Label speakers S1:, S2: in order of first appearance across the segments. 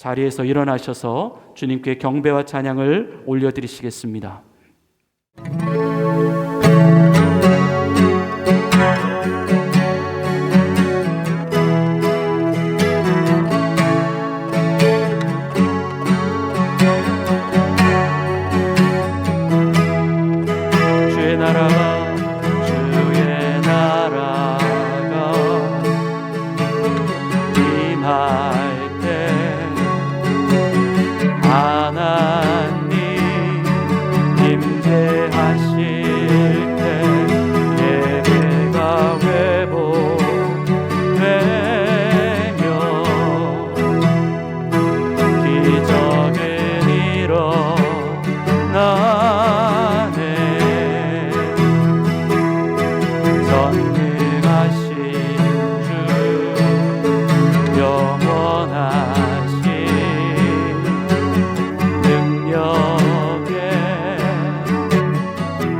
S1: 자리에서 일어나셔서 주님께 경배와 찬양을 올려드리시겠습니다. 주의 나라가 임할 때 하나님 임재하실 때 예배가 회복되며 기적은 일어나네. 전능하신 주 영원하신 능력의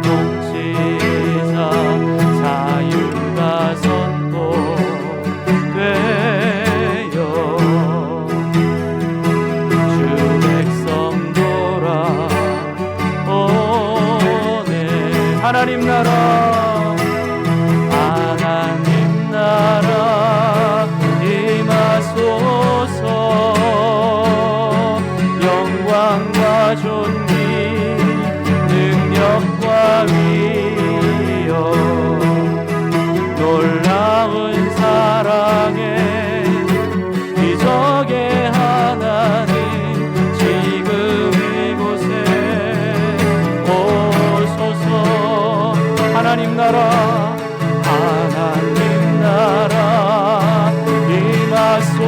S1: 통치자 자유가 선포되어 주 백성 돌아오네. 하나님 나라 임하소서. 영광과 존귀 능력과 위엄 놀라운 사랑에 기적의 하나님 지금 이곳에 오소서. 하나님 나라 하나님 나라 임하소서.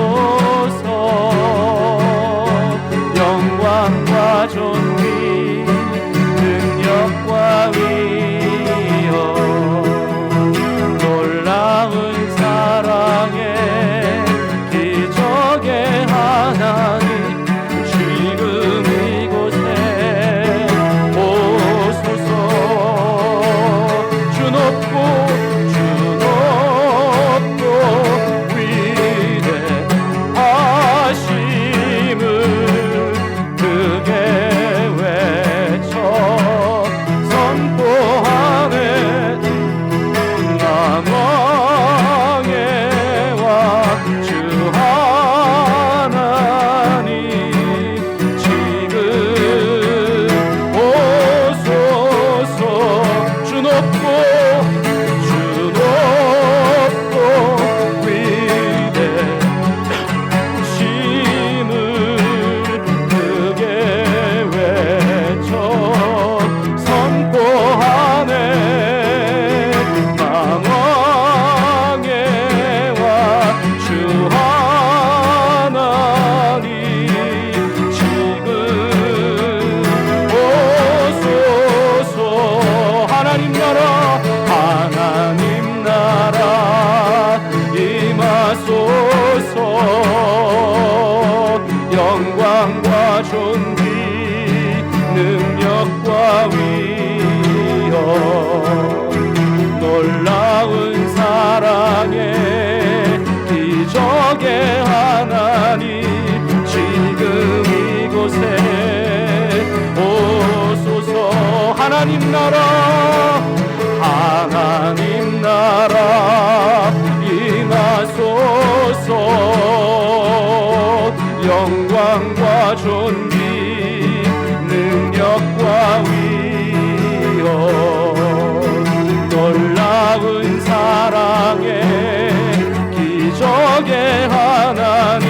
S1: 영광과 존귀 능력과 위엄 놀라운 사랑에 기적의 하나님 지금 이곳에 오소서. 주 높고 영광과 존귀 능력과 위엄 놀라운 사랑에 기적의 하나님 지금 이곳에 오소서. 하나님 나라 하나님 나라 임하소서. 영광과 존귀 능력과 위엄 놀라운 사랑에 기적의 하나님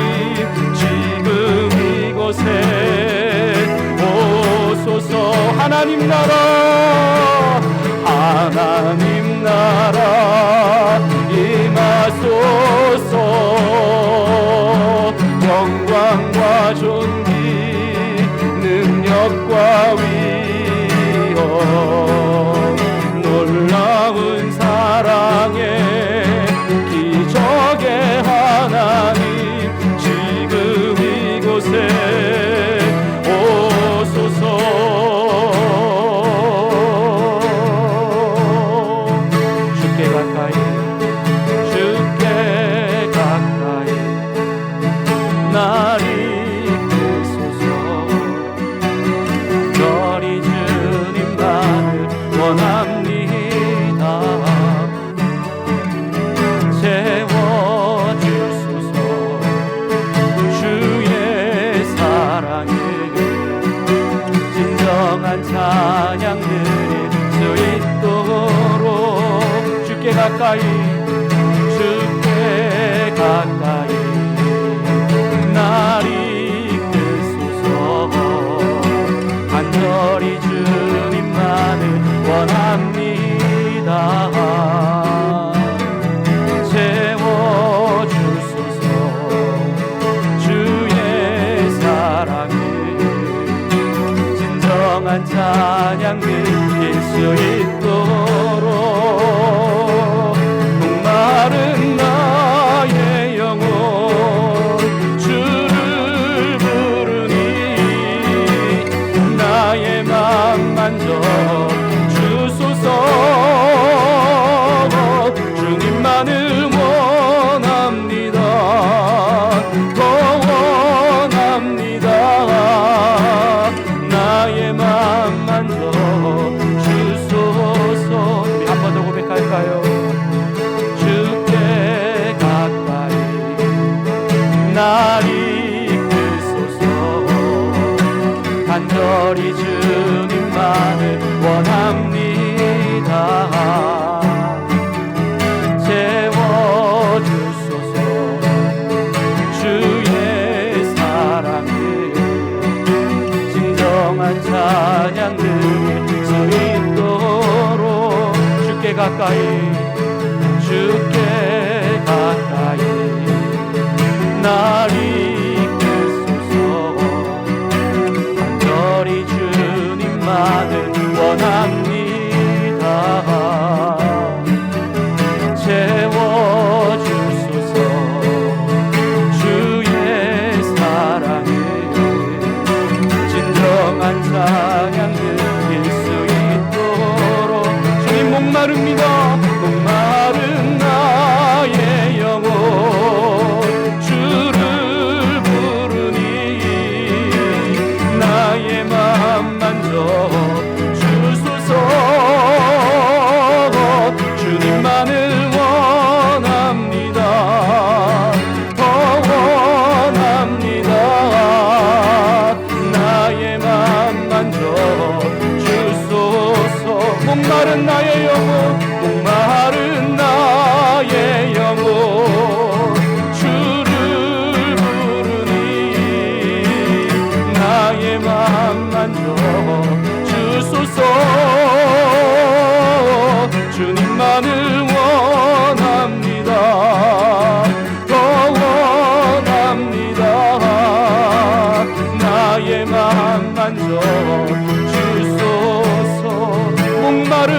S1: 지금 이곳에 오소서. 하나님 나라 하나님 나라 임하소서. 영광과 존귀 능력과 위엄 놀라운 사랑에 기적의 하나님 지금 이곳에 오소서. 주께 가까이 주께 가까이 날 가까이 주께 가까이 날 이끄소서. 간절히 주님만을 원합니다. 채워주소서. 주의 사랑을 진정한 찬양 드릴 수 있도록 목마른 나의 영혼 주를 부르니 나의 맘 만져 주소서. 주님만을 원합니다. 더 원합니다. 나의 맘 만져 주소서. 우리 한 번 더 고백할까요? 주께 가까이 날 이끄소서. 간절히 주님만을 원합니다. 채워주소서. 주의 사랑을 진정한 찬양 드릴 수 있도록 주께 가까이 주께 가까이 날 이끄소서. 간절히 주님만을 원합니다. 채워주소서. 주의 사랑을 진정한 찬양 드릴 수 있도록 주님 목마릅니다. 목마른 나의 영혼 주를 부르니 나의 맘 만져 주소서. 주님만을 원합니다. 더 원합니다. 나의 맘 만져 주소서. 목마른 나의 영혼 목마른 나의 영혼 주를 부르니 나의 맘 만져 주소서. 주님만을 원합니다. 더 원합니다. 나의 맘 만져 주소서. 목마른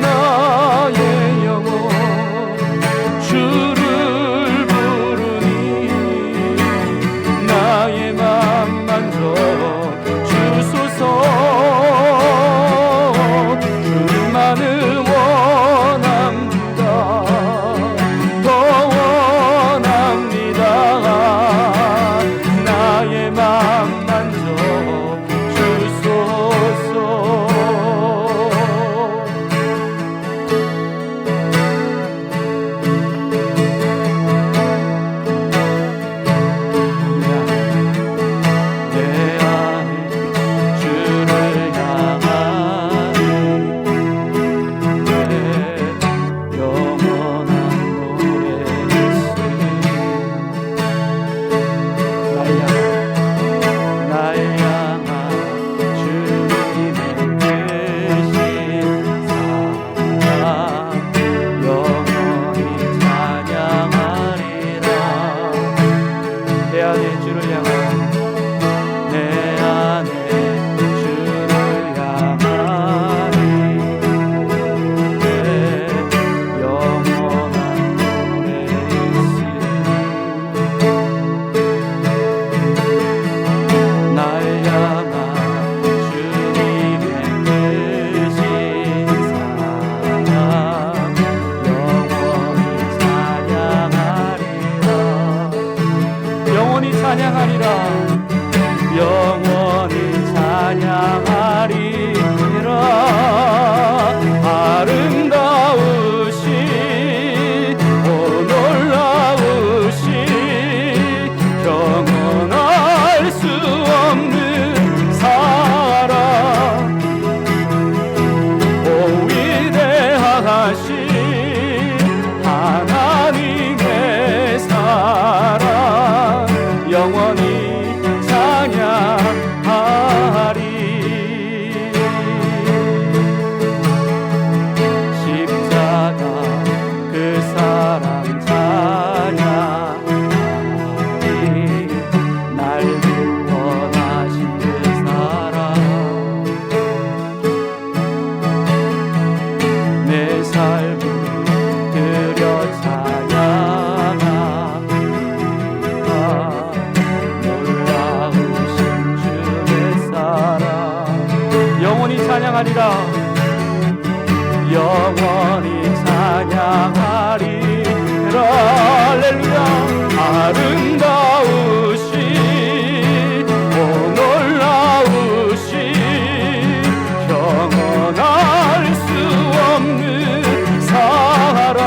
S1: 나의 영혼 주를 부르니 나의 맘 만져 주소서. 주님만을 원합니다. 더 원합니다. 나의 맘 만져 주소서. 내 안에 주를 향하니 내 영원한 노래 있으니 날 향한 주님의 크신 사랑 영원히 찬양하리라. 내 안에 주를 향한 내 안에 주를 향하니 내 영원한 노래 있으니 날 향한 주님의 크신 사랑 영원히 찬양하리라. 영원히 찬양하리라. 영원히 찬양하리라. 아름다우시 오 놀라우시 경언할 수 없는 사랑 오 위대하신 영원히 찬양하리. 십자가 그 사랑 찬양하리. 날 구원하신 그 사랑 내 삶을 드려 찬양하리라. 놀라우신 주의 사랑 영원히 찬양하리라. 영원히 찬양하리라. 할렐루야. 아름다우신 오 놀라우신 영원할 수 없는 사랑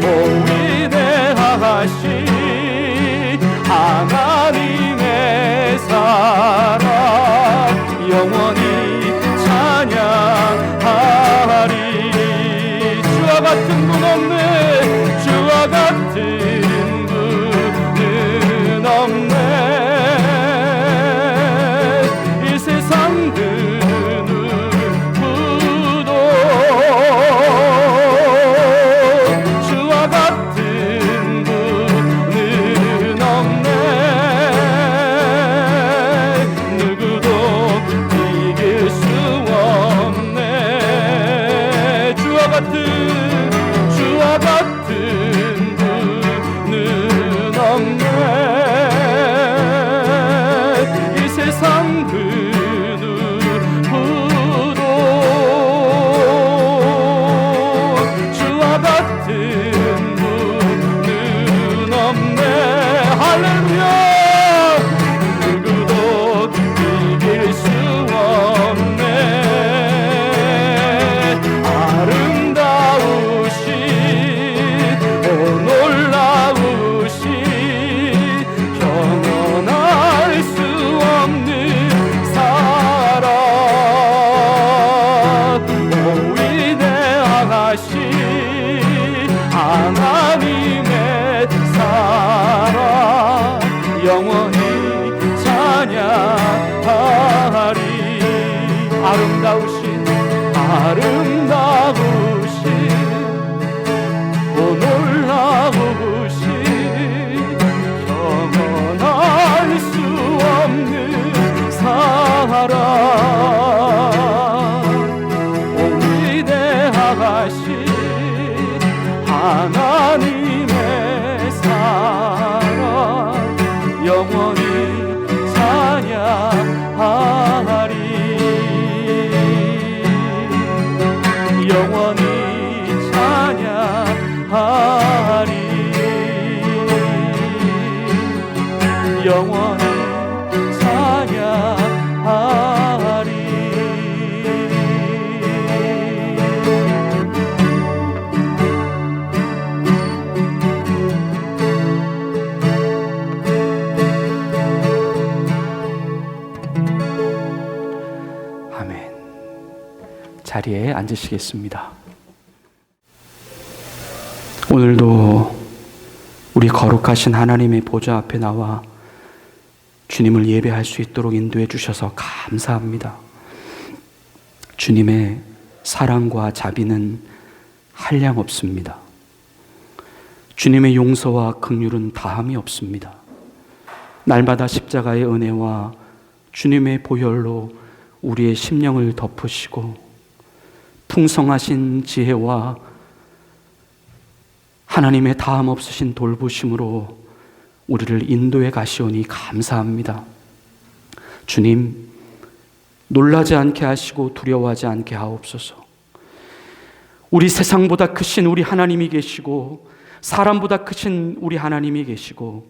S1: 오 위대하신 하나님의 사랑 영원히 찬양하리. 주와 같은 분 없네. 주와 같은 분은 없네. 이 세상 그 누구도 주와 같은 분은 없네. 누구도 이길 수 없네. 주와 같은 분은 없네. 이 세상 그 누구도 주와 같은 분은 없네. 할렐루야. 누구도 이길 수 없네. 아름다우신 오 놀라우신 영원할 수 없는 사랑 오 위대하신 하나님의 사랑 영원히 찬양하리. 아름다우신 오 놀라우신 영원할 수 없는 사랑 오 위대하신 하나님의 사랑 영원히 찬양하리. 영원히 찬양하리. 영원히 찬양하리. 아멘. 자리에 앉으시겠습니다. 오늘도 우리 거룩하신 하나님의 보좌 앞에 나와 주님을 예배할 수 있도록 인도해 주셔서 감사합니다. 주님의 사랑과 자비는 한량없습니다. 주님의 용서와 긍휼은 다함이 없습니다. 날마다 십자가의 은혜와 주님의 보혈로 우리의 심령을 덮으시고 풍성하신 지혜와 하나님의 다함 없으신 돌보심으로 우리를 인도해 가시오니 감사합니다. 주님, 놀라지 않게 하시고 두려워하지 않게 하옵소서. 우리 세상보다 크신 우리 하나님이 계시고 사람보다 크신 우리 하나님이 계시고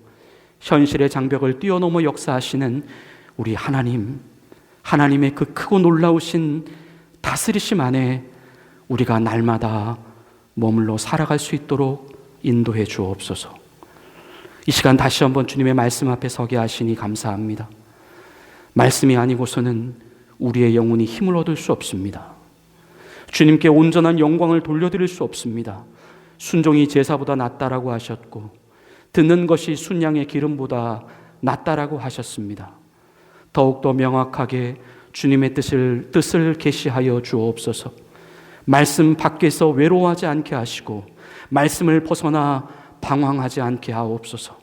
S1: 현실의 장벽을 뛰어넘어 역사하시는 우리 하나님, 하나님의 그 크고 놀라우신 다스리심 안에 우리가 날마다 머물러 살아갈 수 있도록 인도해 주옵소서. 이 시간 다시 한번 주님의 말씀 앞에 서게 하시니 감사합니다. 말씀이 아니고서는 우리의 영혼이 힘을 얻을 수 없습니다. 주님께 온전한 영광을 돌려드릴 수 없습니다. 순종이 제사보다 낫다라고 하셨고 듣는 것이 순양의 기름보다 낫다라고 하셨습니다. 더욱더 명확하게 주님의 뜻을 계시하여 주옵소서. 말씀 밖에서 외로워하지 않게 하시고 말씀을 벗어나 방황하지 않게 하옵소서.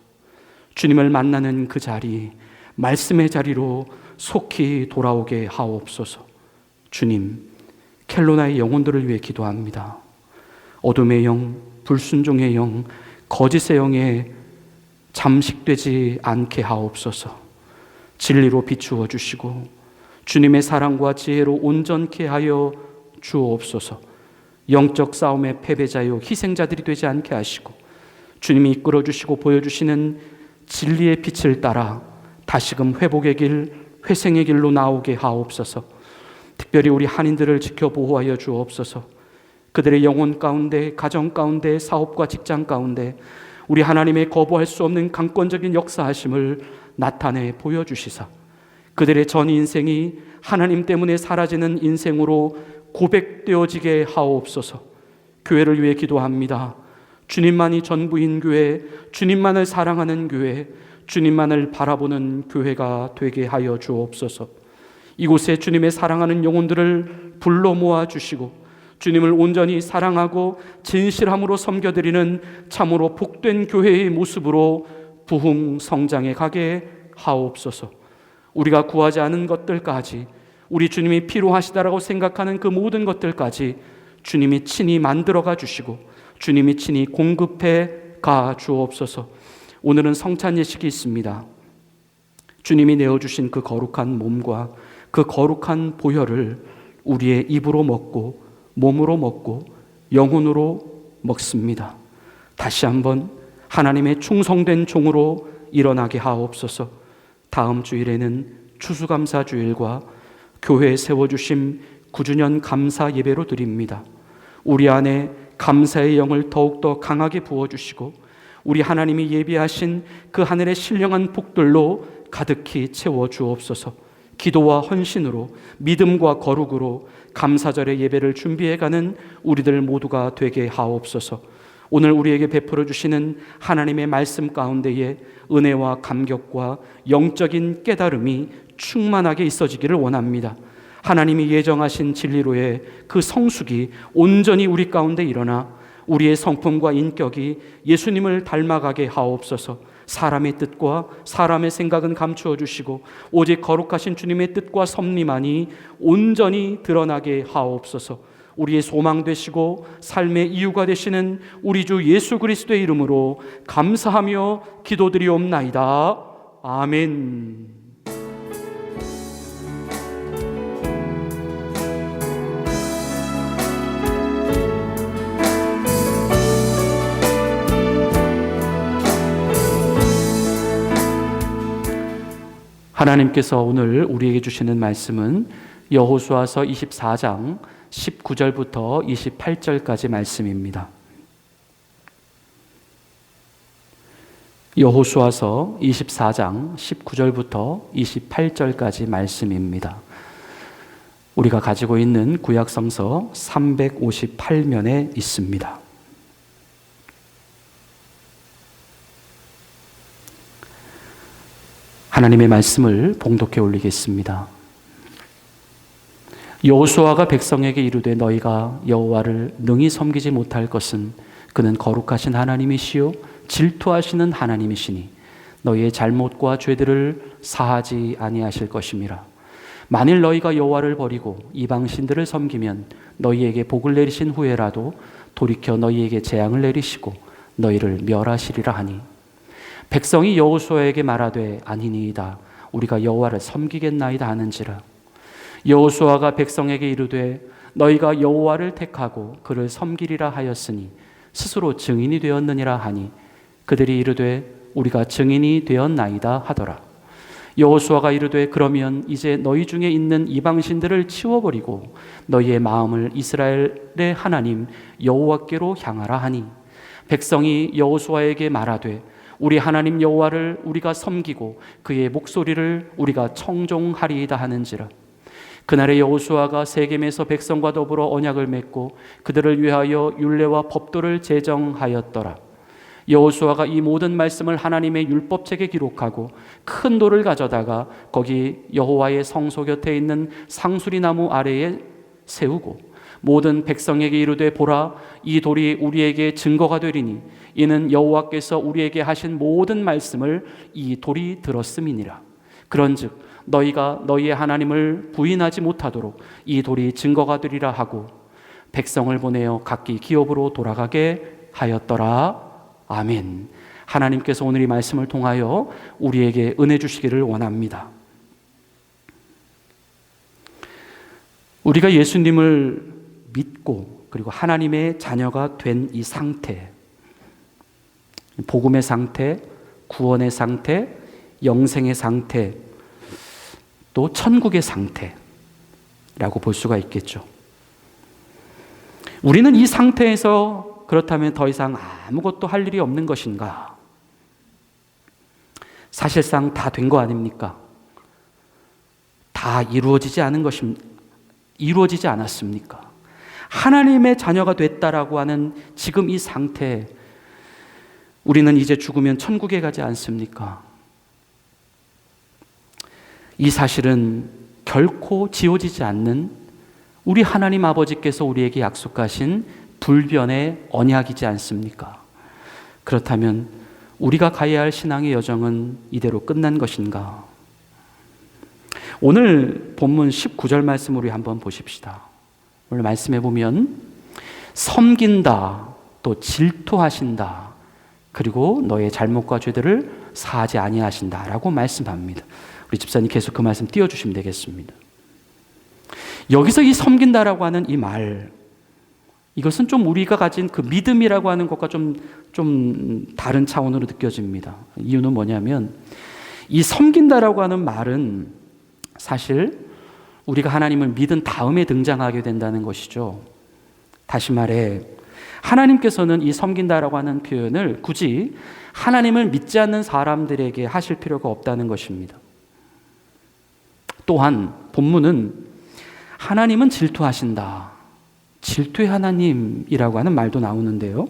S1: 주님을 만나는 그 자리, 말씀의 자리로 속히 돌아오게 하옵소서. 주님, 켈로나의 영혼들을 위해 기도합니다. 어둠의 영, 불순종의 영, 거짓의 영에 잠식되지 않게 하옵소서. 진리로 비추어 주시고 주님의 사랑과 지혜로 온전케 하여 주옵소서. 영적 싸움의 패배자요 희생자들이 되지 않게 하시고 주님이 이끌어 주시고 보여주시는 진리의 빛을 따라 다시금 회복의 길, 회생의 길로 나오게 하옵소서. 특별히 우리 한인들을 지켜 보호하여 주옵소서. 그들의 영혼 가운데, 가정 가운데, 사업과 직장 가운데 우리 하나님의 거부할 수 없는 강권적인 역사하심을 나타내 보여주시사 그들의 전 인생이 하나님 때문에 사라지는 인생으로 고백되어지게 하옵소서. 교회를 위해 기도합니다. 주님만이 전부인 교회, 주님만을 사랑하는 교회, 주님만을 바라보는 교회가 되게 하여 주옵소서. 이곳에 주님의 사랑하는 영혼들을 불러 모아 주시고 주님을 온전히 사랑하고 진실함으로 섬겨드리는 참으로 복된 교회의 모습으로 부흥 성장해 가게 하옵소서. 우리가 구하지 않은 것들까지, 우리 주님이 필요하시다라고 생각하는 그 모든 것들까지 주님이 친히 만들어가 주시고 주님이 친히 공급해 가 주옵소서. 오늘은 성찬 예식이 있습니다. 주님이 내어주신 그 거룩한 몸과 그 거룩한 보혈을 우리의 입으로 먹고 몸으로 먹고 영혼으로 먹습니다. 다시 한번 하나님의 충성된 종으로 일어나게 하옵소서. 다음 주일에는 추수감사주일과 교회에 세워주심 9주년 감사 예배로 드립니다. 우리 안에 감사의 영을 더욱더 강하게 부어주시고 우리 하나님이 예비하신 그 하늘의 신령한 복들로 가득히 채워주옵소서. 기도와 헌신으로 믿음과 거룩으로 감사절의 예배를 준비해가는 우리들 모두가 되게 하옵소서. 오늘 우리에게 베풀어 주시는 하나님의 말씀 가운데에 은혜와 감격과 영적인 깨달음이 충만하게 있어지기를 원합니다. 하나님이 예정하신 진리로의 그 성숙이 온전히 우리 가운데 일어나 우리의 성품과 인격이 예수님을 닮아가게 하옵소서. 사람의 뜻과 사람의 생각은 감추어 주시고 오직 거룩하신 주님의 뜻과 섭리만이 온전히 드러나게 하옵소서. 우리의 소망 되시고 삶의 이유가 되시는 우리 주 예수 그리스도의 이름으로 감사하며 기도드리옵나이다. 아멘. 하나님께서 오늘 우리에게 주시는 말씀은 여호수아서 24장 19절부터 28절까지 말씀입니다. 여호수아서 24장 19절부터 28절까지 말씀입니다. 우리가 가지고 있는 구약성서 358면에 있습니다. 하나님의 말씀을 봉독해 올리겠습니다. 여호수아가 백성에게 이르되 너희가 여호와를 능히 섬기지 못할 것은 그는 거룩하신 하나님이시요 질투하시는 하나님이시니 너희의 잘못과 죄들을 사하지 아니하실 것임이라. 만일 너희가 여호와를 버리고 이방 신들을 섬기면 너희에게 복을 내리신 후에라도 돌이켜 너희에게 재앙을 내리시고 너희를 멸하시리라 하니 백성이 여호수아에게 말하되 아니니이다 우리가 여호와를 섬기겠나이다 하는지라. 여호수아가 백성에게 이르되 너희가 여호와를 택하고 그를 섬기리라 하였으니 스스로 증인이 되었느니라 하니 그들이 이르되 우리가 증인이 되었나이다 하더라. 여호수아가 이르되 그러면 이제 너희 중에 있는 이방신들을 치워버리고 너희의 마음을 이스라엘의 하나님 여호와께로 향하라 하니 백성이 여호수아에게 말하되 우리 하나님 여호와를 우리가 섬기고 그의 목소리를 우리가 청종하리이다 하는지라. 그날에 여호수아가 세겜에서 백성과 더불어 언약을 맺고 그들을 위하여 율례와 법도를 제정하였더라. 여호수아가 이 모든 말씀을 하나님의 율법책에 기록하고 큰 돌을 가져다가 거기 여호와의 성소 곁에 있는 상수리 나무 아래에 세우고 모든 백성에게 이르되 보라, 이 돌이 우리에게 증거가 되리니 이는 여호와께서 우리에게 하신 모든 말씀을 이 돌이 들었음이니라. 그런즉 너희가 너희의 하나님을 부인하지 못하도록 이 돌이 증거가 되리라 하고 백성을 보내어 각기 기업으로 돌아가게 하였더라. 아멘. 하나님께서 오늘 이 말씀을 통하여 우리에게 은혜 주시기를 원합니다. 우리가 예수님을 믿고 그리고 하나님의 자녀가 된 이 상태, 복음의 상태, 구원의 상태, 영생의 상태, 또 천국의 상태라고 볼 수가 있겠죠. 우리는 이 상태에서 그렇다면 더 이상 아무것도 할 일이 없는 것인가? 사실상 다 된 거 아닙니까? 다 이루어지지 않았습니까? 하나님의 자녀가 됐다라고 하는 지금 이 상태, 우리는 이제 죽으면 천국에 가지 않습니까? 이 사실은 결코 지워지지 않는 우리 하나님 아버지께서 우리에게 약속하신 불변의 언약이지 않습니까? 그렇다면 우리가 가야 할 신앙의 여정은 이대로 끝난 것인가? 오늘 본문 19절 말씀 우리 한번 보십시다. 오늘 말씀해 보면 섬긴다, 또 질투하신다, 그리고 너의 잘못과 죄들을 사하지 아니하신다 라고 말씀합니다. 우리 집사님 계속 그 말씀 띄워주시면 되겠습니다. 여기서 이 섬긴다라고 하는 이 말, 이것은 좀 우리가 가진 그 믿음이라고 하는 것과 좀 다른 차원으로 느껴집니다. 이유는 뭐냐면 이 섬긴다라고 하는 말은 사실 우리가 하나님을 믿은 다음에 등장하게 된다는 것이죠. 다시 말해 하나님께서는 이 섬긴다라고 하는 표현을 굳이 하나님을 믿지 않는 사람들에게 하실 필요가 없다는 것입니다. 또한 본문은 하나님은 질투하신다, 질투의 하나님이라고 하는 말도 나오는데요.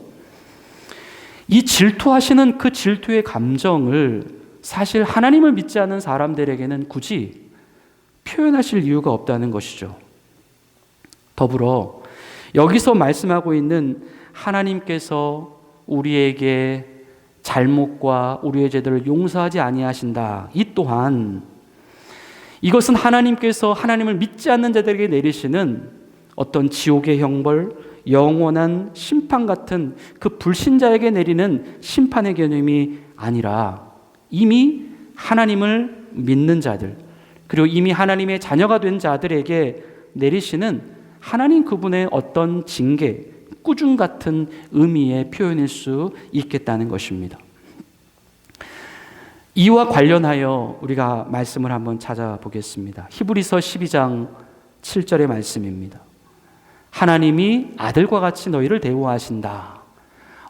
S1: 이 질투하시는 그 질투의 감정을 사실 하나님을 믿지 않는 사람들에게는 굳이 표현하실 이유가 없다는 것이죠. 더불어 여기서 말씀하고 있는 하나님께서 우리에게 잘못과 우리의 죄들을 용서하지 아니하신다, 이 또한 이것은 하나님께서 하나님을 믿지 않는 자들에게 내리시는 어떤 지옥의 형벌, 영원한 심판 같은 그 불신자에게 내리는 심판의 개념이 아니라 이미 하나님을 믿는 자들, 그리고 이미 하나님의 자녀가 된 자들에게 내리시는 하나님 그분의 어떤 징계, 꾸중 같은 의미의 표현일 수 있겠다는 것입니다. 이와 관련하여 우리가 말씀을 한번 찾아보겠습니다. 히브리서 12장 7절의 말씀입니다. 하나님이 아들과 같이 너희를 대우하신다.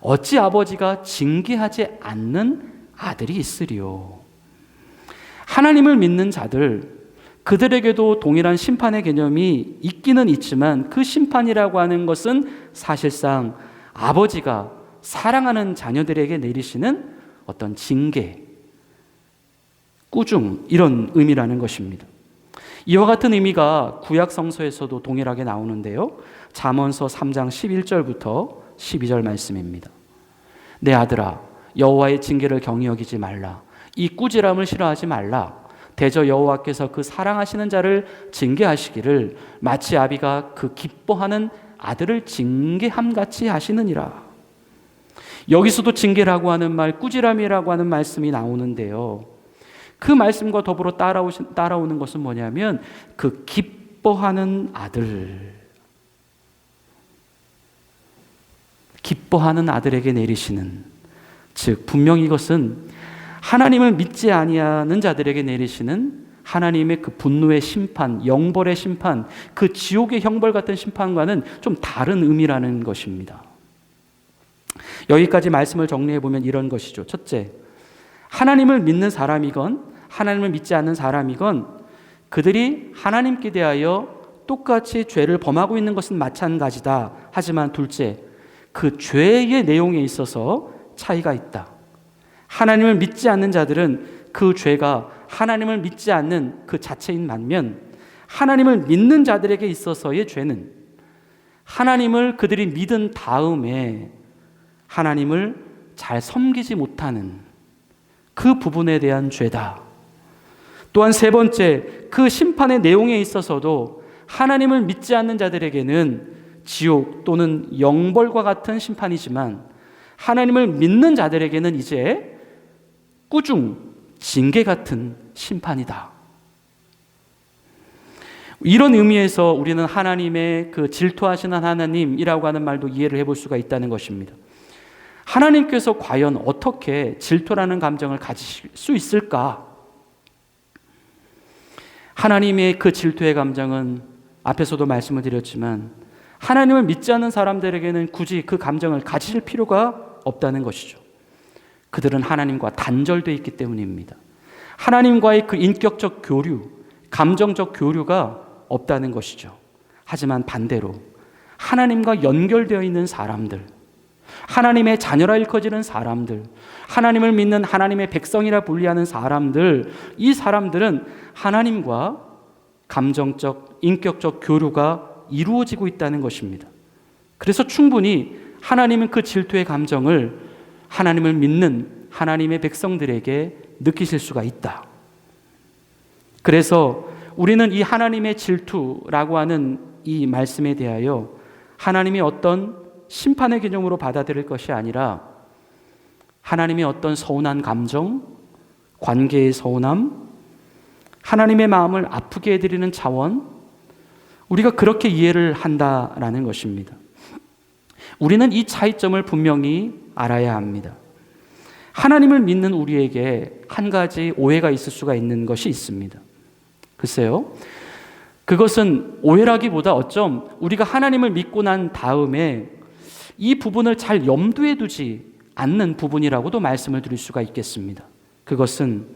S1: 어찌 아버지가 징계하지 않는 아들이 있으리요. 하나님을 믿는 자들, 그들에게도 동일한 심판의 개념이 있기는 있지만 그 심판이라고 하는 것은 사실상 아버지가 사랑하는 자녀들에게 내리시는 어떤 징계, 꾸중, 이런 의미라는 것입니다. 이와 같은 의미가 구약 성서에서도 동일하게 나오는데요. 잠언서 3장 11절부터 12절 말씀입니다. 내 아들아, 여호와의 징계를 경히 여기지 말라. 이 꾸지람을 싫어하지 말라. 대저 여호와께서 그 사랑하시는 자를 징계하시기를 마치 아비가 그 기뻐하는 아들을 징계함같이 하시느니라. 여기서도 징계라고 하는 말, 꾸지람이라고 하는 말씀이 나오는데요. 그 말씀과 더불어 따라오는 것은 뭐냐면 그 기뻐하는 아들, 기뻐하는 아들에게 내리시는, 즉 분명히 이것은 하나님을 믿지 아니하는 자들에게 내리시는 하나님의 그 분노의 심판, 영벌의 심판, 그 지옥의 형벌 같은 심판과는 좀 다른 의미라는 것입니다. 여기까지 말씀을 정리해 보면 이런 것이죠. 첫째, 하나님을 믿는 사람이건 하나님을 믿지 않는 사람이건 그들이 하나님께 대하여 똑같이 죄를 범하고 있는 것은 마찬가지다. 하지만 둘째, 그 죄의 내용에 있어서 차이가 있다. 하나님을 믿지 않는 자들은 그 죄가 하나님을 믿지 않는 그 자체인 반면, 하나님을 믿는 자들에게 있어서의 죄는 하나님을 그들이 믿은 다음에 하나님을 잘 섬기지 못하는 그 부분에 대한 죄다. 또한 세 번째, 그 심판의 내용에 있어서도 하나님을 믿지 않는 자들에게는 지옥 또는 영벌과 같은 심판이지만, 하나님을 믿는 자들에게는 이제 꾸중, 징계 같은 심판이다. 이런 의미에서 우리는 하나님의 그 질투하시는 하나님이라고 하는 말도 이해를 해볼 수가 있다는 것입니다. 하나님께서 과연 어떻게 질투라는 감정을 가지실 수 있을까? 하나님의 그 질투의 감정은 앞에서도 말씀을 드렸지만 하나님을 믿지 않는 사람들에게는 굳이 그 감정을 가지실 필요가 없다는 것이죠. 그들은 하나님과 단절되어 있기 때문입니다. 하나님과의 그 인격적 교류, 감정적 교류가 없다는 것이죠. 하지만 반대로 하나님과 연결되어 있는 사람들, 하나님의 자녀라 일컬어지는 사람들, 하나님을 믿는 하나님의 백성이라 분리하는 사람들, 이 사람들은 하나님과 감정적, 인격적 교류가 이루어지고 있다는 것입니다. 그래서 충분히 하나님은 그 질투의 감정을 하나님을 믿는 하나님의 백성들에게 느끼실 수가 있다. 그래서 우리는 이 하나님의 질투라고 하는 이 말씀에 대하여 하나님이 어떤 심판의 개념으로 받아들일 것이 아니라 하나님의 어떤 서운한 감정, 관계의 서운함, 하나님의 마음을 아프게 해드리는 차원, 우리가 그렇게 이해를 한다라는 것입니다. 우리는 이 차이점을 분명히 알아야 합니다. 하나님을 믿는 우리에게 한 가지 오해가 있을 수가 있는 것이 있습니다. 글쎄요, 그것은 오해라기보다 어쩜 우리가 하나님을 믿고 난 다음에 이 부분을 잘 염두에 두지 않는 부분이라고도 말씀을 드릴 수가 있겠습니다. 그것은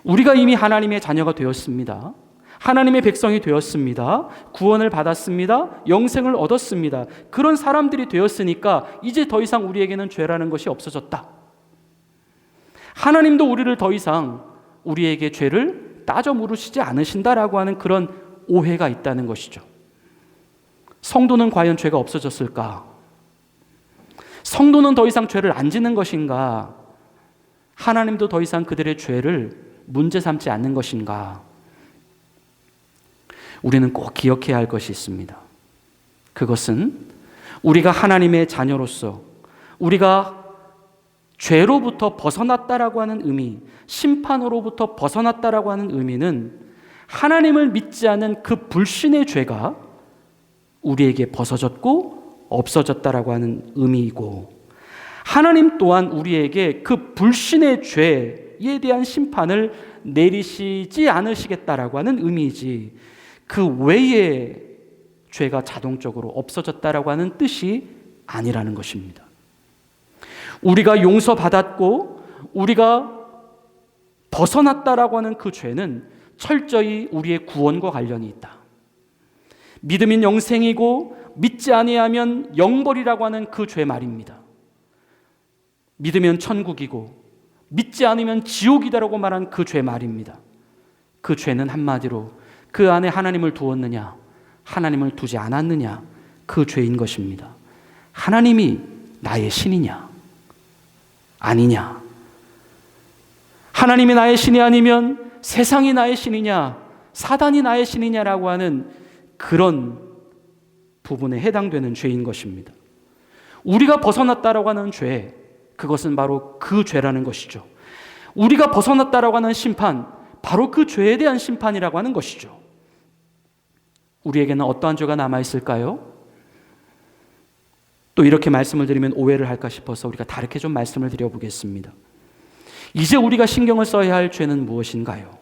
S1: 우리가 이미 하나님의 자녀가 되었습니다. 하나님의 백성이 되었습니다. 구원을 받았습니다. 영생을 얻었습니다. 그런 사람들이 되었으니까 이제 더 이상 우리에게는 죄라는 것이 없어졌다. 하나님도 우리를 더 이상 우리에게 죄를 따져 물으시지 않으신다라고 하는 그런 오해가 있다는 것이죠. 성도는 과연 죄가 없어졌을까? 성도는 더 이상 죄를 안 짓는 것인가? 하나님도 더 이상 그들의 죄를 문제 삼지 않는 것인가? 우리는 꼭 기억해야 할 것이 있습니다. 그것은 우리가 하나님의 자녀로서 우리가 죄로부터 벗어났다라고 하는 의미, 심판으로부터 벗어났다라고 하는 의미는 하나님을 믿지 않은 그 불신의 죄가 우리에게 벗어졌고 없어졌다라고 하는 의미이고, 하나님 또한 우리에게 그 불신의 죄에 대한 심판을 내리시지 않으시겠다라고 하는 의미이지, 그 외의 죄가 자동적으로 없어졌다라고 하는 뜻이 아니라는 것입니다. 우리가 용서받았고 우리가 벗어났다라고 하는 그 죄는 철저히 우리의 구원과 관련이 있다. 믿음인 영생이고 믿지 아니하면 영벌이라고 하는 그 죄 말입니다. 믿으면 천국이고 믿지 않으면 지옥이다라고 말한 그 죄 말입니다. 그 죄는 한마디로 그 안에 하나님을 두었느냐, 하나님을 두지 않았느냐, 그 죄인 것입니다. 하나님이 나의 신이냐, 아니냐, 하나님이 나의 신이 아니면 세상이 나의 신이냐, 사단이 나의 신이냐라고 하는 그런 부분에 해당되는 죄인 것입니다. 우리가 벗어났다라고 하는 죄, 그것은 바로 그 죄라는 것이죠. 우리가 벗어났다라고 하는 심판, 바로 그 죄에 대한 심판이라고 하는 것이죠. 우리에게는 어떠한 죄가 남아있을까요? 또 이렇게 말씀을 드리면 오해를 할까 싶어서 우리가 다르게 좀 말씀을 드려보겠습니다. 이제 우리가 신경을 써야 할 죄는 무엇인가요?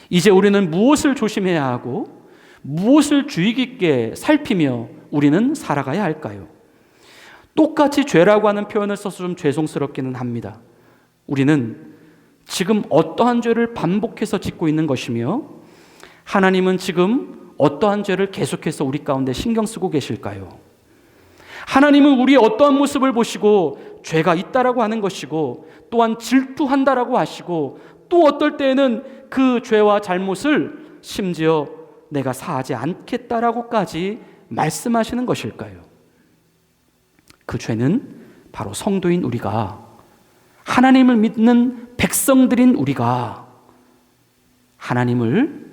S1: 이제 우리는 무엇을 조심해야 하고 무엇을 주의 깊게 살피며 우리는 살아가야 할까요? 똑같이 죄라고 하는 표현을 써서 좀 죄송스럽기는 합니다. 우리는 지금 어떠한 죄를 반복해서 짓고 있는 것이며 하나님은 지금 어떠한 죄를 계속해서 우리 가운데 신경 쓰고 계실까요? 하나님은 우리의 어떠한 모습을 보시고 죄가 있다라고 하는 것이고, 또한 질투한다라고 하시고, 또 어떨 때에는 그 죄와 잘못을 심지어 내가 사하지 않겠다라고까지 말씀하시는 것일까요? 그 죄는 바로 성도인 우리가, 하나님을 믿는 백성들인 우리가 하나님을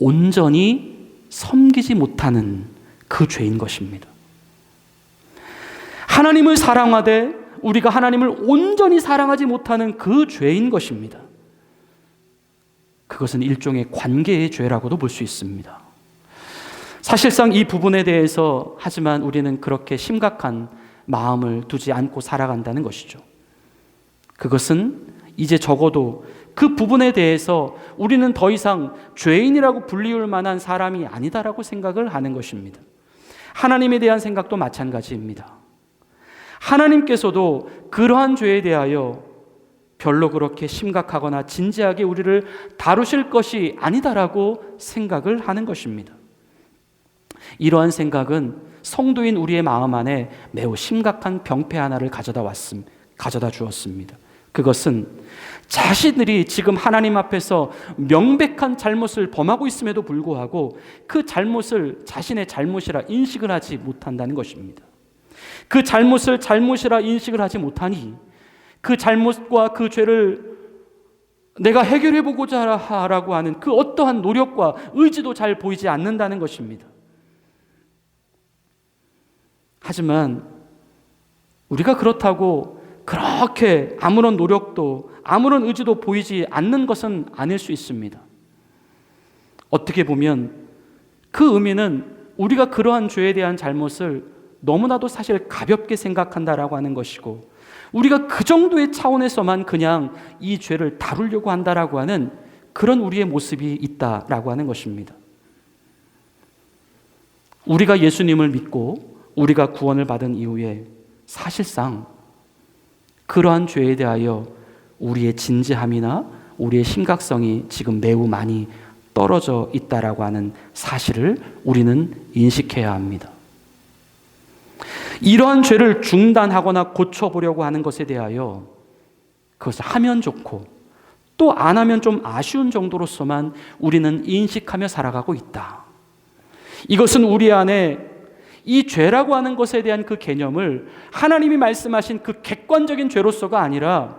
S1: 온전히 섬기지 못하는 그 죄인 것입니다. 하나님을 사랑하되 우리가 하나님을 온전히 사랑하지 못하는 그 죄인 것입니다. 그것은 일종의 관계의 죄라고도 볼 수 있습니다. 사실상 이 부분에 대해서 하지만 우리는 그렇게 심각한 마음을 두지 않고 살아간다는 것이죠. 그것은 이제 적어도 그 부분에 대해서 우리는 더 이상 죄인이라고 불리울 만한 사람이 아니다라고 생각을 하는 것입니다. 하나님에 대한 생각도 마찬가지입니다. 하나님께서도 그러한 죄에 대하여 별로 그렇게 심각하거나 진지하게 우리를 다루실 것이 아니다라고 생각을 하는 것입니다. 이러한 생각은 성도인 우리의 마음 안에 매우 심각한 병폐 하나를 가져다 주었습니다. 그것은 자신들이 지금 하나님 앞에서 명백한 잘못을 범하고 있음에도 불구하고 그 잘못을 자신의 잘못이라 인식을 하지 못한다는 것입니다. 그 잘못을 잘못이라 인식을 하지 못하니 그 잘못과 그 죄를 내가 해결해 보고자 하라고 하는 그 어떠한 노력과 의지도 잘 보이지 않는다는 것입니다. 하지만 우리가 그렇다고 그렇게 아무런 노력도 아무런 의지도 보이지 않는 것은 아닐 수 있습니다. 어떻게 보면 그 의미는 우리가 그러한 죄에 대한 잘못을 너무나도 사실 가볍게 생각한다라고 하는 것이고, 우리가 그 정도의 차원에서만 그냥 이 죄를 다루려고 한다라고 하는 그런 우리의 모습이 있다라고 하는 것입니다. 우리가 예수님을 믿고 우리가 구원을 받은 이후에 사실상 그러한 죄에 대하여 우리의 진지함이나 우리의 심각성이 지금 매우 많이 떨어져 있다라고 하는 사실을 우리는 인식해야 합니다. 이러한 죄를 중단하거나 고쳐보려고 하는 것에 대하여 그것을 하면 좋고 또 안 하면 좀 아쉬운 정도로서만 우리는 인식하며 살아가고 있다. 이것은 우리 안에 이 죄라고 하는 것에 대한 그 개념을 하나님이 말씀하신 그 객관적인 죄로서가 아니라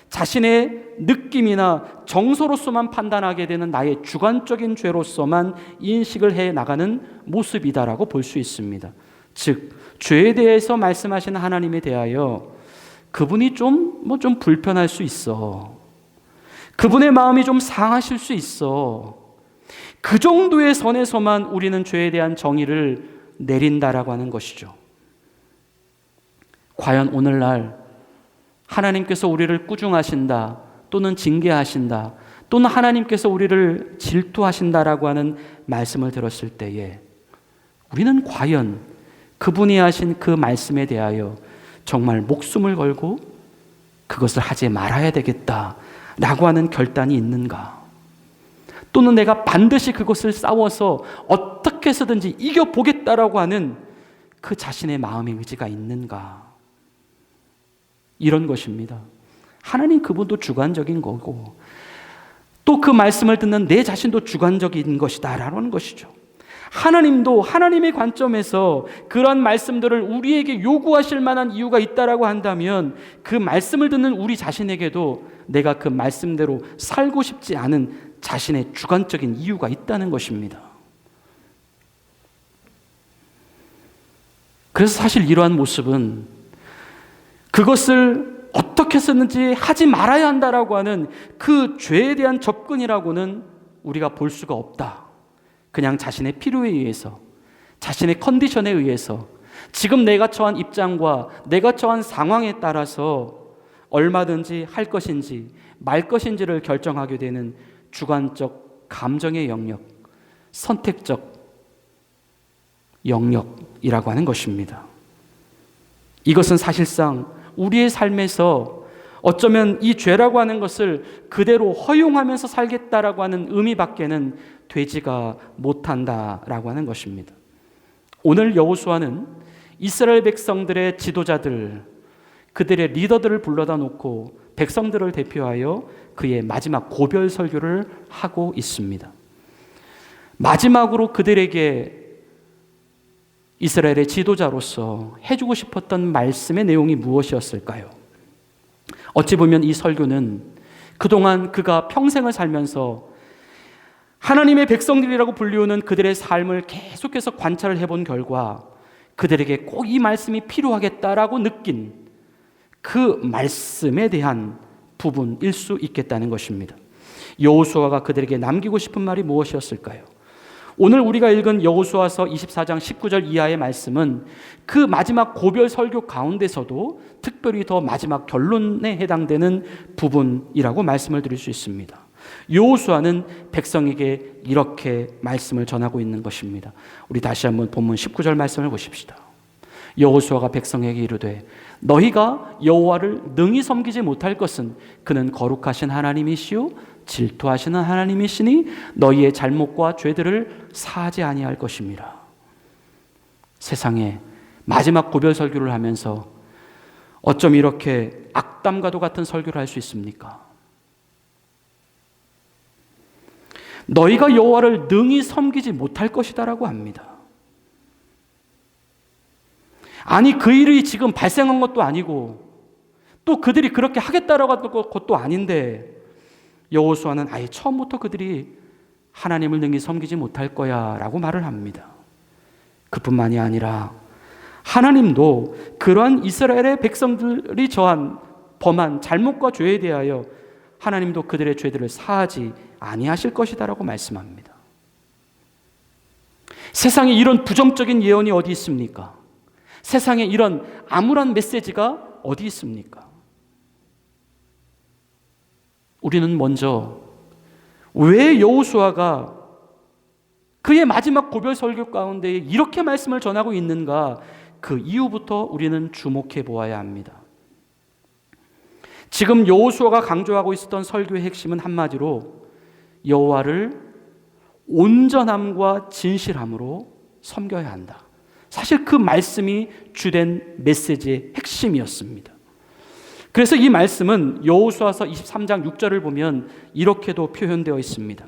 S1: 자신의 느낌이나 정서로서만 판단하게 되는 나의 주관적인 죄로서만 인식을 해 나가는 모습이다라고 볼 수 있습니다. 즉, 죄에 대해서 말씀하시는 하나님에 대하여 그분이 좀 불편할 수 있어. 그분의 마음이 좀 상하실 수 있어. 그 정도의 선에서만 우리는 죄에 대한 정의를 내린다라고 하는 것이죠. 과연 오늘날 하나님께서 우리를 꾸중하신다, 또는 징계하신다, 또는 하나님께서 우리를 질투하신다라고 하는 말씀을 들었을 때에 우리는 과연 그분이 하신 그 말씀에 대하여 정말 목숨을 걸고 그것을 하지 말아야 되겠다라고 하는 결단이 있는가? 또는 내가 반드시 그것을 싸워서 어떻게 해서든지 이겨보겠다라고 하는 그 자신의 마음의 의지가 있는가? 이런 것입니다. 하나님 그분도 주관적인 거고 또 그 말씀을 듣는 내 자신도 주관적인 것이다라는 것이죠. 하나님도 하나님의 관점에서 그런 말씀들을 우리에게 요구하실 만한 이유가 있다라고 한다면 그 말씀을 듣는 우리 자신에게도 내가 그 말씀대로 살고 싶지 않은 자신의 주관적인 이유가 있다는 것입니다. 그래서 사실 이러한 모습은 그것을 어떻게 했었는지 하지 말아야 한다라고 하는 그 죄에 대한 접근이라고는 우리가 볼 수가 없다. 그냥 자신의 필요에 의해서, 자신의 컨디션에 의해서, 지금 내가 처한 입장과 내가 처한 상황에 따라서 얼마든지 할 것인지 말 것인지를 결정하게 되는 주관적 감정의 영역, 선택적 영역이라고 하는 것입니다. 이것은 사실상 우리의 삶에서 어쩌면 이 죄라고 하는 것을 그대로 허용하면서 살겠다라고 하는 의미밖에는 되지가 못한다라고 하는 것입니다. 오늘 여호수아는 이스라엘 백성들의 지도자들, 그들의 리더들을 불러다 놓고 백성들을 대표하여 그의 마지막 고별 설교를 하고 있습니다. 마지막으로 그들에게 이스라엘의 지도자로서 해주고 싶었던 말씀의 내용이 무엇이었을까요? 어찌 보면 이 설교는 그동안 그가 평생을 살면서 하나님의 백성들이라고 불리우는 그들의 삶을 계속해서 관찰을 해본 결과 그들에게 꼭 이 말씀이 필요하겠다라고 느낀 그 말씀에 대한 부분일 수 있겠다는 것입니다. 여호수아가 그들에게 남기고 싶은 말이 무엇이었을까요? 오늘 우리가 읽은 여호수아서 24장 19절 이하의 말씀은 그 마지막 고별 설교 가운데서도 특별히 더 마지막 결론에 해당되는 부분이라고 말씀을 드릴 수 있습니다. 여호수아는 백성에게 이렇게 말씀을 전하고 있는 것입니다. 우리 다시 한번 본문 19절 말씀을 보십시다. 여호수아가 백성에게 이르되 너희가 여호와를 능히 섬기지 못할 것은 그는 거룩하신 하나님이시요 질투하시는 하나님이시니 너희의 잘못과 죄들을 사하지 아니할 것입니다. 세상에 마지막 고별 설교를 하면서 어쩜 이렇게 악담과도 같은 설교를 할 수 있습니까? 너희가 여호와를 능히 섬기지 못할 것이다라고 합니다. 아니 그 일이 지금 발생한 것도 아니고 또 그들이 그렇게 하겠다라고 하는 것도 아닌데 여호수아는 아예 처음부터 그들이 하나님을 능히 섬기지 못할 거야 라고 말을 합니다. 그뿐만이 아니라 하나님도 그러한 이스라엘의 백성들이 범한 잘못과 죄에 대하여 하나님도 그들의 죄들을 사하지 아니하실 것이다라고 말씀합니다. 세상에 이런 부정적인 예언이 어디 있습니까? 세상에 이런 암울한 메시지가 어디 있습니까? 우리는 먼저 왜 여호수아가 그의 마지막 고별 설교 가운데 이렇게 말씀을 전하고 있는가, 그 이유부터 우리는 주목해 보아야 합니다. 지금 여호수아가 강조하고 있었던 설교의 핵심은 한마디로 여호와를 온전함과 진실함으로 섬겨야 한다. 사실 그 말씀이 주된 메시지의 핵심이었습니다. 그래서 이 말씀은 여호수아서 23장 6절을 보면 이렇게도 표현되어 있습니다.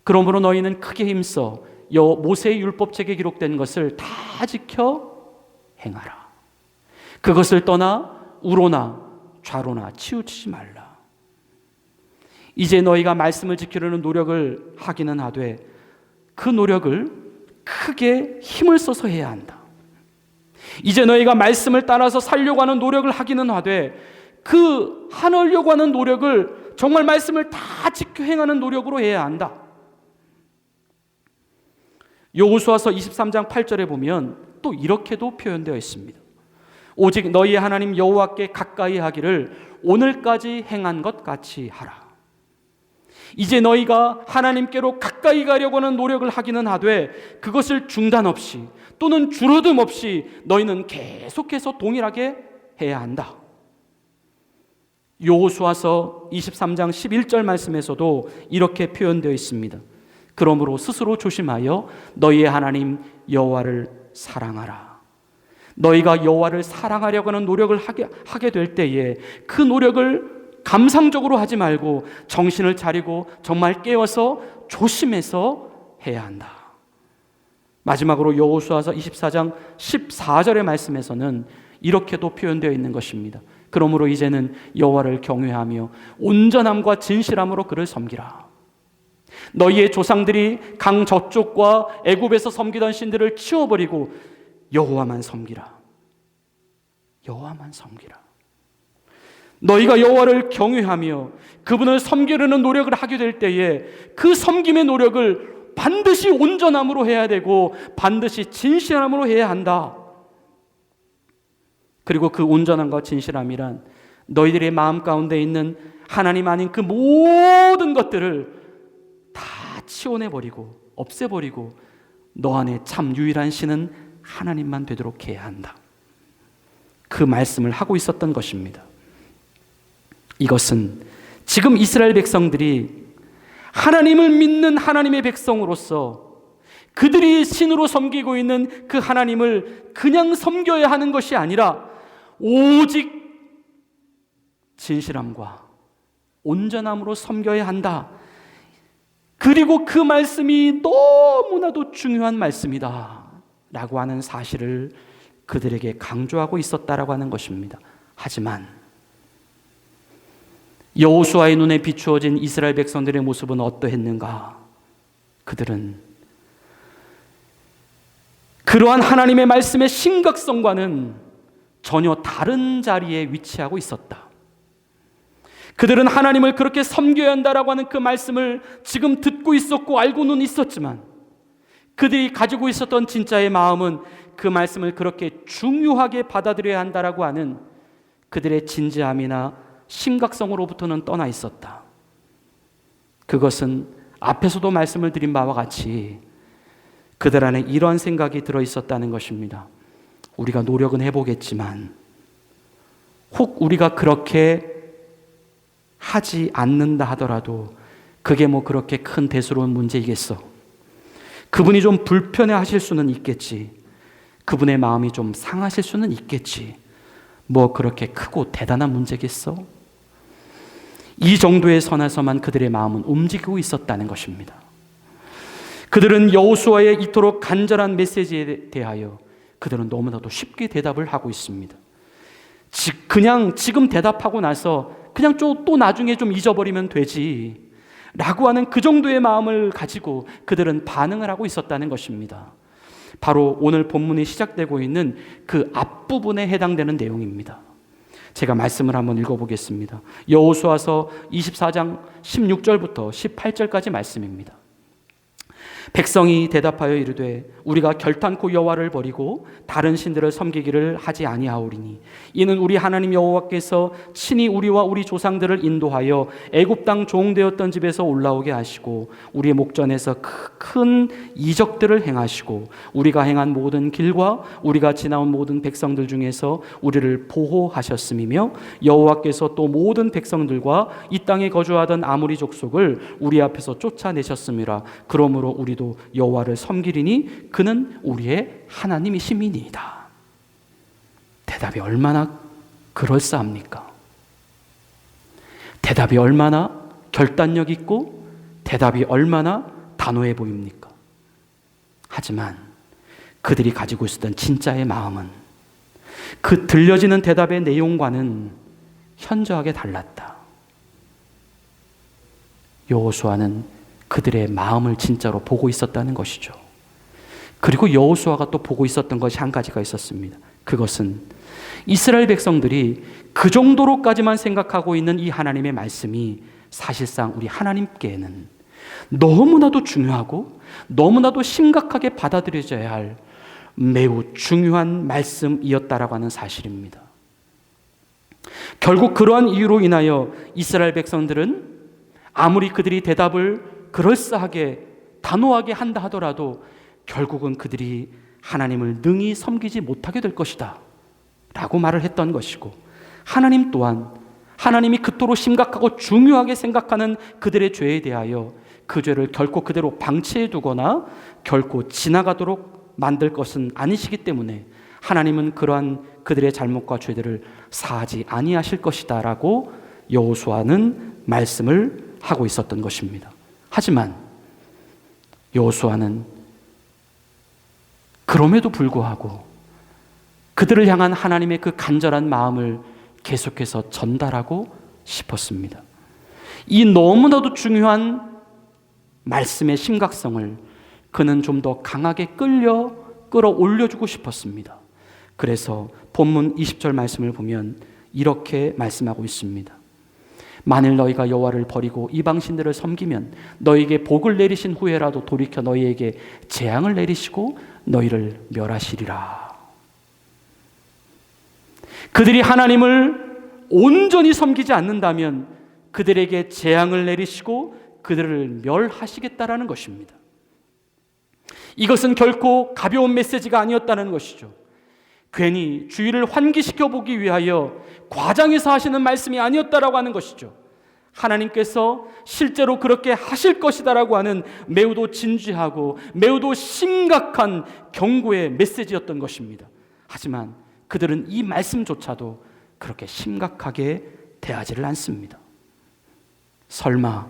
S1: 그러므로 너희는 크게 힘써 모세의 율법책에 기록된 것을 다 지켜 행하라. 그것을 떠나 우로나 좌로나 치우치지 말라. 이제 너희가 말씀을 지키려는 노력을 하기는 하되 그 노력을 크게 힘을 써서 해야 한다. 이제 너희가 말씀을 따라서 살려고 하는 노력을 하기는 하되 그 하려고 하는 노력을 정말 말씀을 다 지켜 행하는 노력으로 해야 한다. 여호수아서 23장 8절에 보면 또 이렇게도 표현되어 있습니다. 오직 너희의 하나님 여호와께 가까이 하기를 오늘까지 행한 것 같이 하라. 이제 너희가 하나님께로 가까이 가려고 하는 노력을 하기는 하되 그것을 중단 없이 또는 줄어듦 없이 너희는 계속해서 동일하게 해야 한다. 여호수아서 23장 11절 말씀에서도 이렇게 표현되어 있습니다. 그러므로 스스로 조심하여 너희의 하나님 여호와를 사랑하라. 너희가 여호와를 사랑하려고 하는 노력을 하게 될 때에 그 노력을 감상적으로 하지 말고 정신을 차리고 정말 깨어서 조심해서 해야 한다. 마지막으로 여호수아서 24장 14절의 말씀에서는 이렇게도 표현되어 있는 것입니다. 그러므로 이제는 여호와를 경외하며 온전함과 진실함으로 그를 섬기라. 너희의 조상들이 강 저쪽과 애굽에서 섬기던 신들을 치워버리고 여호와만 섬기라. 여호와만 섬기라. 너희가 여호와를 경외하며 그분을 섬기려는 노력을 하게 될 때에 그 섬김의 노력을 반드시 온전함으로 해야 되고 반드시 진실함으로 해야 한다. 그리고 그 온전함과 진실함이란 너희들의 마음 가운데 있는 하나님 아닌 그 모든 것들을 다 치워내버리고 없애버리고 너 안에 참 유일한 신은 하나님만 되도록 해야 한다. 그 말씀을 하고 있었던 것입니다. 이것은 지금 이스라엘 백성들이 하나님을 믿는 하나님의 백성으로서 그들이 신으로 섬기고 있는 그 하나님을 그냥 섬겨야 하는 것이 아니라 오직 진실함과 온전함으로 섬겨야 한다. 그리고 그 말씀이 너무나도 중요한 말씀이다 라고 하는 사실을 그들에게 강조하고 있었다라고 하는 것입니다. 하지만 여호수아의 눈에 비추어진 이스라엘 백성들의 모습은 어떠했는가? 그들은 그러한 하나님의 말씀의 심각성과는 전혀 다른 자리에 위치하고 있었다. 그들은 하나님을 그렇게 섬겨야 한다라고 하는 그 말씀을 지금 듣고 있었고 알고는 있었지만 그들이 가지고 있었던 진짜의 마음은 그 말씀을 그렇게 중요하게 받아들여야 한다라고 하는 그들의 진지함이나 심각성으로부터는 떠나 있었다. 그것은 앞에서도 말씀을 드린 바와 같이 그들 안에 이러한 생각이 들어있었다는 것입니다. 우리가 노력은 해보겠지만 혹 우리가 그렇게 하지 않는다 하더라도 그게 뭐 그렇게 큰 대수로운 문제이겠어. 그분이 좀 불편해 하실 수는 있겠지. 그분의 마음이 좀 상하실 수는 있겠지. 뭐 그렇게 크고 대단한 문제겠어? 이 정도의 선에서만 그들의 마음은 움직이고 있었다는 것입니다. 그들은 여호수아의 이토록 간절한 메시지에 대하여 그들은 너무나도 쉽게 대답을 하고 있습니다. 그냥 지금 대답하고 나서 그냥 또 나중에 좀 잊어버리면 되지 라고 하는 그 정도의 마음을 가지고 그들은 반응을 하고 있었다는 것입니다. 바로 오늘 본문이 시작되고 있는 그 앞부분에 해당되는 내용입니다. 제가 말씀을 한번 읽어보겠습니다. 여호수아서 24장 16절부터 18절까지 말씀입니다. 백성이 대답하여 이르되 우리가 결탄코 여호와를 버리고 다른 신들을 섬기기를 하지 아니하오리니 이는 우리 하나님 여호와께서 친히 우리와 우리 조상들을 인도하여 애굽 땅 종되었던 집에서 올라오게 하시고 우리의 목전에서 큰 이적들을 행하시고 우리가 행한 모든 길과 우리가 지나온 모든 백성들 중에서 우리를 보호하셨음이며 여호와께서 또 모든 백성들과 이 땅에 거주하던 아모리 족속을 우리 앞에서 쫓아내셨음이라. 그러므로 우리도 여호와를 섬기리니 그는 우리의 하나님이심이니이다. 대답이 얼마나 그럴싸합니까? 대답이 얼마나 결단력 있고 대답이 얼마나 단호해 보입니까? 하지만 그들이 가지고 있었던 진짜의 마음은 그 들려지는 대답의 내용과는 현저하게 달랐다. 여호수아는 그들의 마음을 진짜로 보고 있었다는 것이죠. 그리고 여호수아가 또 보고 있었던 것이 한 가지가 있었습니다. 그것은 이스라엘 백성들이 그 정도로까지만 생각하고 있는 이 하나님의 말씀이 사실상 우리 하나님께는 너무나도 중요하고 너무나도 심각하게 받아들여져야 할 매우 중요한 말씀이었다라고 하는 사실입니다. 결국 그러한 이유로 인하여 이스라엘 백성들은 아무리 그들이 대답을 그럴싸하게 단호하게 한다 하더라도 결국은 그들이 하나님을 능히 섬기지 못하게 될 것이다 라고 말을 했던 것이고, 하나님 또한 하나님이 그토록 심각하고 중요하게 생각하는 그들의 죄에 대하여 그 죄를 결코 그대로 방치해 두거나 결코 지나가도록 만들 것은 아니시기 때문에 하나님은 그러한 그들의 잘못과 죄들을 사하지 아니하실 것이다 라고 여호수아는 말씀을 하고 있었던 것입니다. 하지만 여호수아는 그럼에도 불구하고 그들을 향한 하나님의 그 간절한 마음을 계속해서 전달하고 싶었습니다. 이 너무나도 중요한 말씀의 심각성을 그는 좀 더 강하게 끌어올려주고 싶었습니다. 그래서 본문 20절 말씀을 보면 이렇게 말씀하고 있습니다. 만일 너희가 여호와를 버리고 이방신들을 섬기면 너희에게 복을 내리신 후에라도 돌이켜 너희에게 재앙을 내리시고 너희를 멸하시리라. 그들이 하나님을 온전히 섬기지 않는다면 그들에게 재앙을 내리시고 그들을 멸하시겠다라는 것입니다. 이것은 결코 가벼운 메시지가 아니었다는 것이죠. 괜히 주의를 환기시켜 보기 위하여 과장해서 하시는 말씀이 아니었다라고 하는 것이죠. 하나님께서 실제로 그렇게 하실 것이다라고 하는 매우도 진지하고 매우도 심각한 경고의 메시지였던 것입니다. 하지만 그들은 이 말씀조차도 그렇게 심각하게 대하지를 않습니다. 설마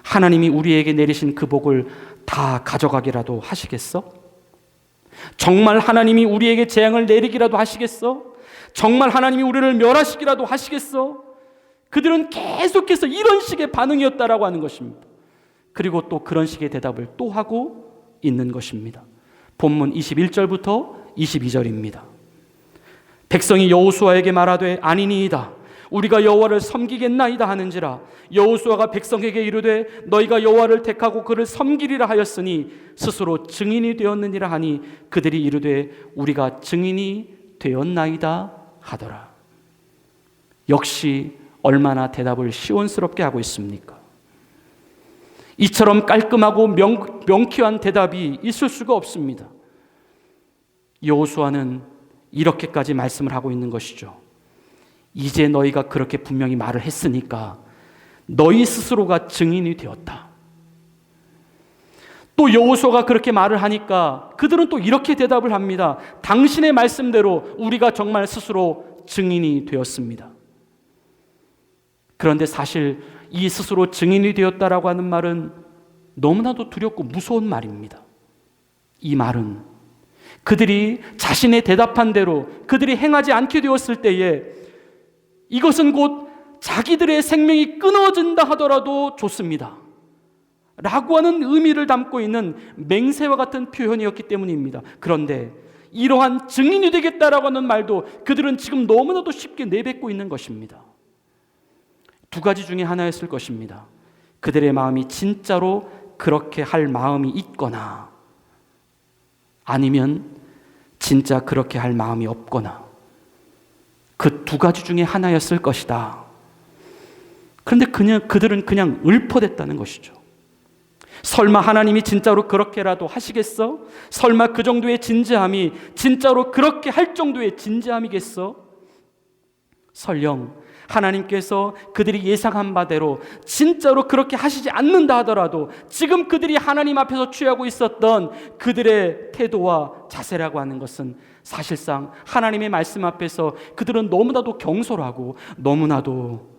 S1: 하나님이 우리에게 내리신 그 복을 다 가져가기라도 하시겠어? 정말 하나님이 우리에게 재앙을 내리기라도 하시겠어? 정말 하나님이 우리를 멸하시기라도 하시겠어? 그들은 계속해서 이런 식의 반응이었다라고 하는 것입니다. 그리고 또 그런 식의 대답을 또 하고 있는 것입니다. 본문 21절부터 22절입니다. 백성이 여호수아에게 말하되 아니니이다. 우리가 여호와를 섬기겠나이다 하는지라. 여호수아가 백성에게 이르되 너희가 여호와를 택하고 그를 섬기리라 하였으니 스스로 증인이 되었느니라 하니 그들이 이르되 우리가 증인이 되었나이다 하더라. 역시 얼마나 대답을 시원스럽게 하고 있습니까? 이처럼 깔끔하고 명쾌한 대답이 있을 수가 없습니다. 여호수아는 이렇게까지 말씀을 하고 있는 것이죠. 이제 너희가 그렇게 분명히 말을 했으니까 너희 스스로가 증인이 되었다. 또 여호수아가 그렇게 말을 하니까 그들은 또 이렇게 대답을 합니다. 당신의 말씀대로 우리가 정말 스스로 증인이 되었습니다. 그런데 사실 이 스스로 증인이 되었다라고 하는 말은 너무나도 두렵고 무서운 말입니다. 이 말은 그들이 자신의 대답한 대로 그들이 행하지 않게 되었을 때에 이것은 곧 자기들의 생명이 끊어진다 하더라도 좋습니다 라고 하는 의미를 담고 있는 맹세와 같은 표현이었기 때문입니다. 그런데 이러한 증인이 되겠다라고 하는 말도 그들은 지금 너무나도 쉽게 내뱉고 있는 것입니다. 두 가지 중에 하나였을 것입니다. 그들의 마음이 진짜로 그렇게 할 마음이 있거나 아니면 진짜 그렇게 할 마음이 없거나 그 두 가지 중에 하나였을 것이다. 그런데 그들은 그냥 읊어댔다는 것이죠. 설마 하나님이 진짜로 그렇게라도 하시겠어? 설마 그 정도의 진지함이 진짜로 그렇게 할 정도의 진지함이겠어? 설령 하나님께서 그들이 예상한 바대로 진짜로 그렇게 하시지 않는다 하더라도 지금 그들이 하나님 앞에서 취하고 있었던 그들의 태도와 자세라고 하는 것은 사실상 하나님의 말씀 앞에서 그들은 너무나도 경솔하고 너무나도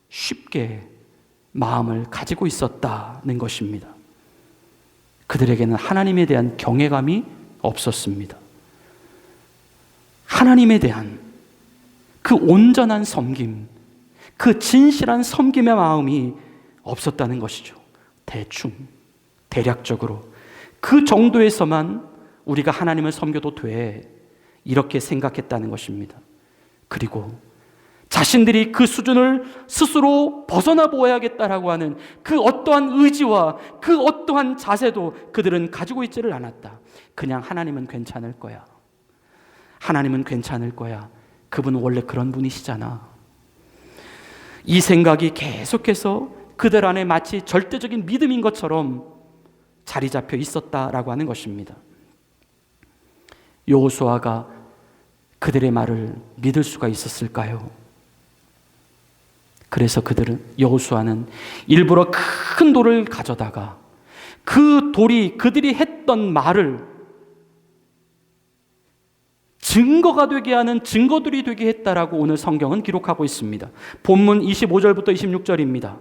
S1: 쉽게 마음을 가지고 있었다는 것입니다. 그들에게는 하나님에 대한 경외감이 없었습니다. 하나님에 대한 그 온전한 섬김, 그 진실한 섬김의 마음이 없었다는 것이죠. 대충, 대략적으로 그 정도에서만 우리가 하나님을 섬겨도 돼 이렇게 생각했다는 것입니다. 그리고 자신들이 그 수준을 스스로 벗어나 보아야겠다라고 하는 그 어떠한 의지와 그 어떠한 자세도 그들은 가지고 있지를 않았다. 그냥 하나님은 괜찮을 거야. 하나님은 괜찮을 거야. 그분은 원래 그런 분이시잖아. 이 생각이 계속해서 그들 안에 마치 절대적인 믿음인 것처럼 자리 잡혀 있었다라고 하는 것입니다. 여호수아가 그들의 말을 믿을 수가 있었을까요? 그래서 여호수아는 일부러 큰 돌을 가져다가 그 돌이 그들이 했던 말을 증거가 되게 하는 증거들이 되게 했다라고 오늘 성경은 기록하고 있습니다. 본문 25절부터 26절입니다.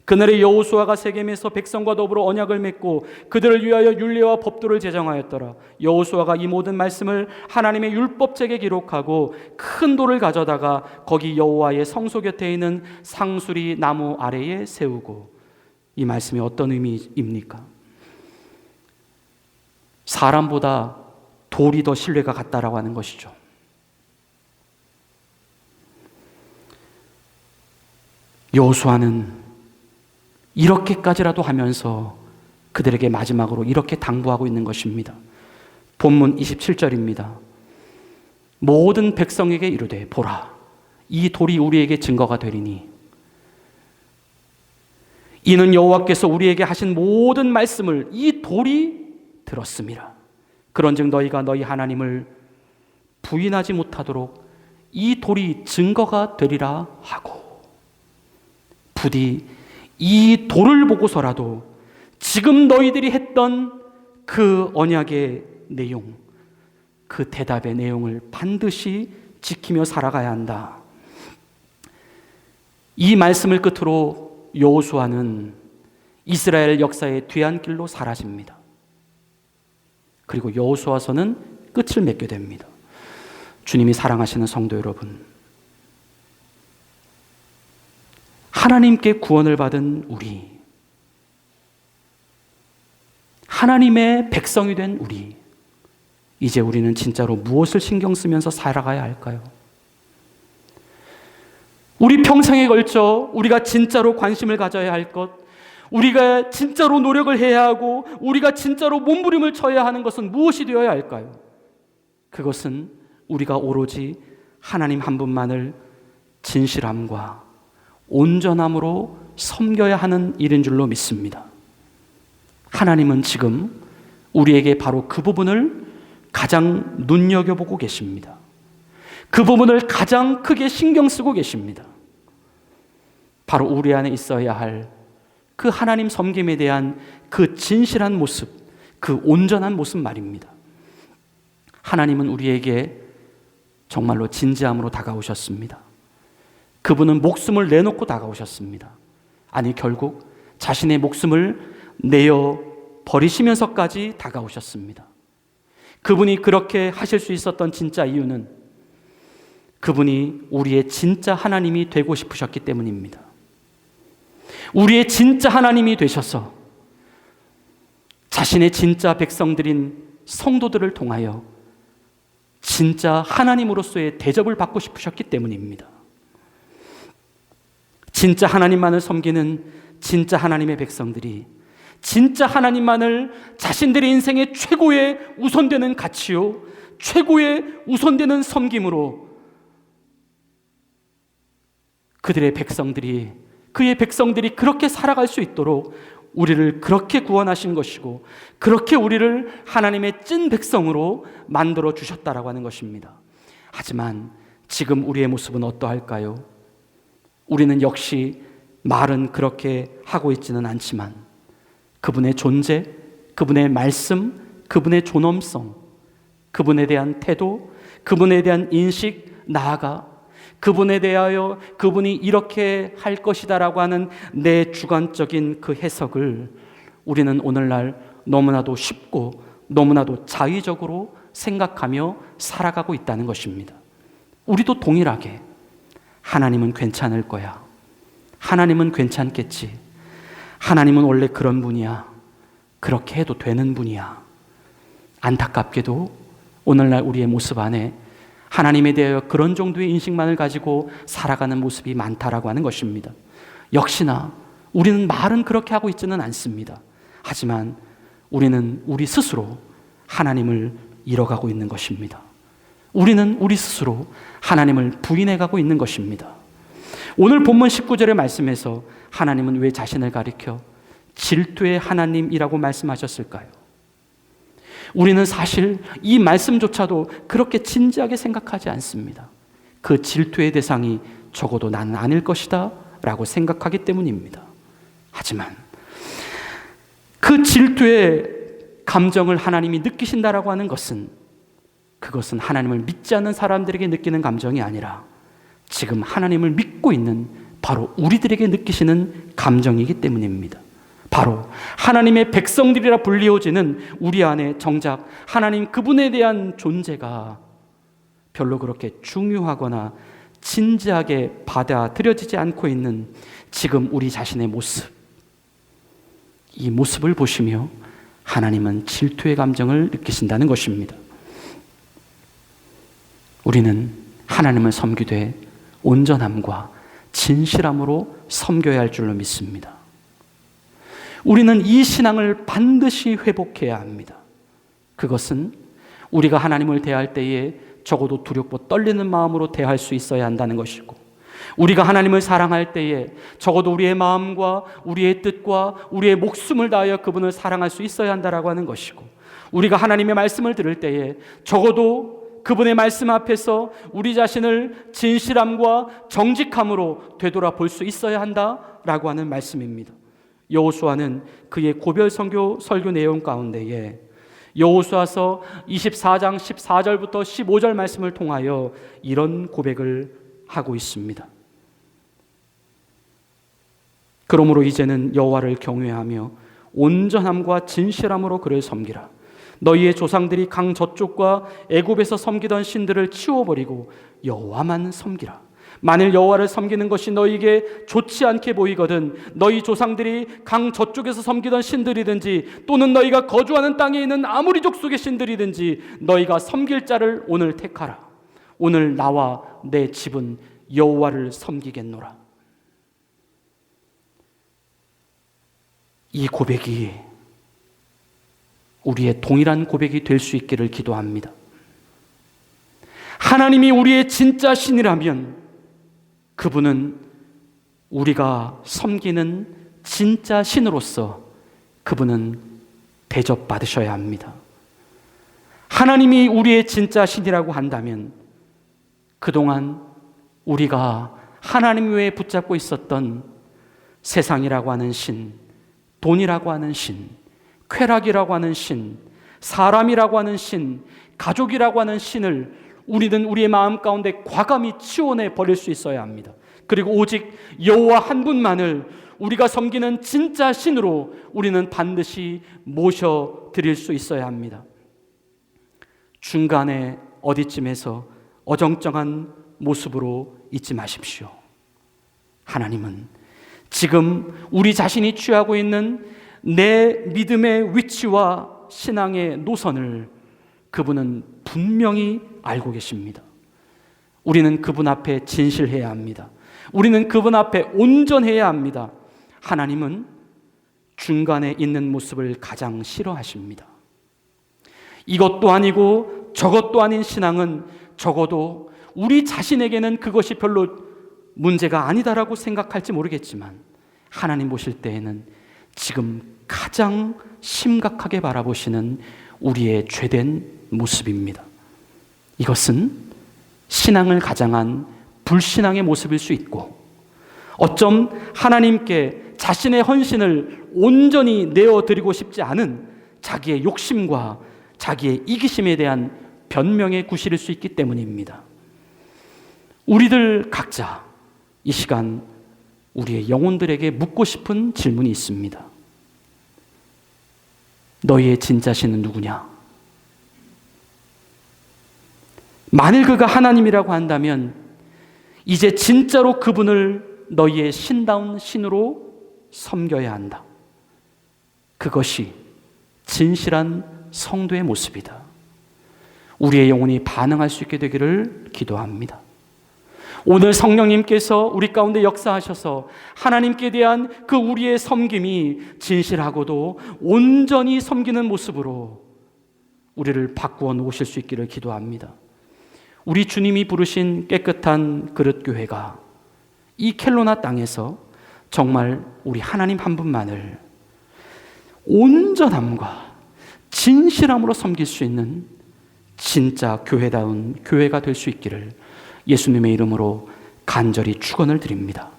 S1: 그날에 여호수아가 세겜에서 백성과 더불어 언약을 맺고 그들을 위하여 율례와 법도를 제정하였더라. 여호수아가 이 모든 말씀을 하나님의 율법책에 기록하고 큰 돌을 가져다가 거기 여호와의 성소 곁에 있는 상수리 나무 아래에 세우고. 이 말씀이 어떤 의미입니까? 사람보다 돌이 더 신뢰가 갔다라고 하는 것이죠. 여호수아는 이렇게까지라도 하면서 그들에게 마지막으로 이렇게 당부하고 있는 것입니다. 본문 27절입니다. 모든 백성에게 이르되 보라, 이 돌이 우리에게 증거가 되리니 이는 여호와께서 우리에게 하신 모든 말씀을 이 돌이 들었음이라. 그런즉 너희가 너희 하나님을 부인하지 못하도록 이 돌이 증거가 되리라 하고. 부디 이 돌을 보고서라도 지금 너희들이 했던 그 언약의 내용, 그 대답의 내용을 반드시 지키며 살아가야 한다. 이 말씀을 끝으로 여호수아는 이스라엘 역사의 뒤안길로 사라집니다. 그리고 여호수아서는 끝을 맺게 됩니다. 주님이 사랑하시는 성도 여러분, 하나님께 구원을 받은 우리, 하나님의 백성이 된 우리, 이제 우리는 진짜로 무엇을 신경 쓰면서 살아가야 할까요? 우리 평생에 걸쳐 우리가 진짜로 관심을 가져야 할 것, 우리가 진짜로 노력을 해야 하고 우리가 진짜로 몸부림을 쳐야 하는 것은 무엇이 되어야 할까요? 그것은 우리가 오로지 하나님 한 분만을 진실함과 온전함으로 섬겨야 하는 일인 줄로 믿습니다. 하나님은 지금 우리에게 바로 그 부분을 가장 눈여겨보고 계십니다. 그 부분을 가장 크게 신경 쓰고 계십니다. 바로 우리 안에 있어야 할 그 하나님 섬김에 대한 그 진실한 모습, 그 온전한 모습 말입니다. 하나님은 우리에게 정말로 진지함으로 다가오셨습니다. 그분은 목숨을 내놓고 다가오셨습니다. 아니, 결국 자신의 목숨을 내어 버리시면서까지 다가오셨습니다. 그분이 그렇게 하실 수 있었던 진짜 이유는 그분이 우리의 진짜 하나님이 되고 싶으셨기 때문입니다. 우리의 진짜 하나님이 되셔서 자신의 진짜 백성들인 성도들을 통하여 진짜 하나님으로서의 대접을 받고 싶으셨기 때문입니다. 진짜 하나님만을 섬기는 진짜 하나님의 백성들이 진짜 하나님만을 자신들의 인생의 최고의 우선되는 가치요, 최고의 우선되는 섬김으로 그들의 백성들이, 그의 백성들이 그렇게 살아갈 수 있도록 우리를 그렇게 구원하신 것이고, 그렇게 우리를 하나님의 찐 백성으로 만들어 주셨다라고 하는 것입니다. 하지만 지금 우리의 모습은 어떠할까요? 우리는 역시 말은 그렇게 하고 있지는 않지만 그분의 존재, 그분의 말씀, 그분의 존엄성, 그분에 대한 태도, 그분에 대한 인식, 나아가 그분에 대하여 그분이 이렇게 할 것이다라고 하는 내 주관적인 그 해석을 우리는 오늘날 너무나도 쉽고 너무나도 자의적으로 생각하며 살아가고 있다는 것입니다. 우리도 동일하게 하나님은 괜찮을 거야, 하나님은 괜찮겠지, 하나님은 원래 그런 분이야, 그렇게 해도 되는 분이야. 안타깝게도 오늘날 우리의 모습 안에 하나님에 대하여 그런 정도의 인식만을 가지고 살아가는 모습이 많다라고 하는 것입니다. 역시나 우리는 말은 그렇게 하고 있지는 않습니다. 하지만 우리는 우리 스스로 하나님을 잃어가고 있는 것입니다. 우리는 우리 스스로 하나님을 부인해가고 있는 것입니다. 오늘 본문 19절의 말씀에서 하나님은 왜 자신을 가리켜 질투의 하나님이라고 말씀하셨을까요? 우리는 사실 이 말씀조차도 그렇게 진지하게 생각하지 않습니다. 그 질투의 대상이 적어도 나는 아닐 것이다 라고 생각하기 때문입니다. 하지만 그 질투의 감정을 하나님이 느끼신다라고 하는 것은, 그것은 하나님을 믿지 않는 사람들에게 느끼는 감정이 아니라 지금 하나님을 믿고 있는 바로 우리들에게 느끼시는 감정이기 때문입니다. 바로 하나님의 백성들이라 불리워지는 우리 안에 정작 하나님 그분에 대한 존재가 별로 그렇게 중요하거나 진지하게 받아들여지지 않고 있는 지금 우리 자신의 모습, 이 모습을 보시며 하나님은 질투의 감정을 느끼신다는 것입니다. 우리는 하나님을 섬기되 온전함과 진실함으로 섬겨야 할 줄로 믿습니다. 우리는 이 신앙을 반드시 회복해야 합니다. 그것은 우리가 하나님을 대할 때에 적어도 두렵고 떨리는 마음으로 대할 수 있어야 한다는 것이고, 우리가 하나님을 사랑할 때에 적어도 우리의 마음과 우리의 뜻과 우리의 목숨을 다하여 그분을 사랑할 수 있어야 한다라고 하는 것이고, 우리가 하나님의 말씀을 들을 때에 적어도 그분의 말씀 앞에서 우리 자신을 진실함과 정직함으로 되돌아볼 수 있어야 한다라고 하는 말씀입니다. 여호수아는 그의 고별 설교 내용 가운데에 여호수아서 24장 14절부터 15절 말씀을 통하여 이런 고백을 하고 있습니다. 그러므로 이제는 여호와를 경외하며 온전함과 진실함으로 그를 섬기라. 너희의 조상들이 강 저쪽과 애굽에서 섬기던 신들을 치워버리고 여호와만 섬기라. 만일 여호와를 섬기는 것이 너희에게 좋지 않게 보이거든 너희 조상들이 강 저쪽에서 섬기던 신들이든지 또는 너희가 거주하는 땅에 있는 아무리 족속의 신들이든지 너희가 섬길 자를 오늘 택하라. 오늘 나와 내 집은 여호와를 섬기겠노라. 이 고백이 우리의 동일한 고백이 될 수 있기를 기도합니다. 하나님이 우리의 진짜 신이라면 그분은 우리가 섬기는 진짜 신으로서 그분은 대접받으셔야 합니다. 하나님이 우리의 진짜 신이라고 한다면 그동안 우리가 하나님 외에 붙잡고 있었던 세상이라고 하는 신, 돈이라고 하는 신, 쾌락이라고 하는 신, 사람이라고 하는 신, 가족이라고 하는 신을 우리는 우리의 마음 가운데 과감히 치워내 버릴 수 있어야 합니다. 그리고 오직 여호와 한 분만을 우리가 섬기는 진짜 신으로 우리는 반드시 모셔드릴 수 있어야 합니다. 중간에 어디쯤에서 어정쩡한 모습으로 있지 마십시오. 하나님은 지금 우리 자신이 취하고 있는 내 믿음의 위치와 신앙의 노선을 그분은 분명히 알고 계십니다. 우리는 그분 앞에 진실해야 합니다. 우리는 그분 앞에 온전해야 합니다. 하나님은 중간에 있는 모습을 가장 싫어하십니다. 이것도 아니고 저것도 아닌 신앙은 적어도 우리 자신에게는 그것이 별로 문제가 아니다라고 생각할지 모르겠지만 하나님 보실 때에는 지금 가장 심각하게 바라보시는 우리의 죄된 모습입니다. 이것은 신앙을 가장한 불신앙의 모습일 수 있고 어쩜 하나님께 자신의 헌신을 온전히 내어드리고 싶지 않은 자기의 욕심과 자기의 이기심에 대한 변명의 구실일 수 있기 때문입니다. 우리들 각자 이 시간 우리의 영혼들에게 묻고 싶은 질문이 있습니다. 너희의 진짜 신은 누구냐? 만일 그가 하나님이라고 한다면 이제 진짜로 그분을 너희의 신다운 신으로 섬겨야 한다. 그것이 진실한 성도의 모습이다. 우리의 영혼이 반응할 수 있게 되기를 기도합니다. 오늘 성령님께서 우리 가운데 역사하셔서 하나님께 대한 그 우리의 섬김이 진실하고도 온전히 섬기는 모습으로 우리를 바꾸어 놓으실 수 있기를 기도합니다. 우리 주님이 부르신 깨끗한 그릇교회가 이 켈로나 땅에서 정말 우리 하나님 한 분만을 온전함과 진실함으로 섬길 수 있는 진짜 교회다운 교회가 될 수 있기를 예수님의 이름으로 간절히 축원을 드립니다.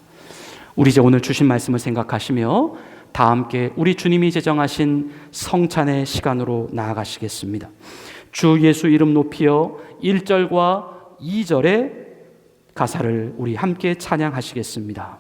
S1: 우리 이제 오늘 주신 말씀을 생각하시며 다 함께 우리 주님이 제정하신 성찬의 시간으로 나아가시겠습니다. 주 예수 이름 높이어 1절과 2절의 가사를 우리 함께 찬양하시겠습니다.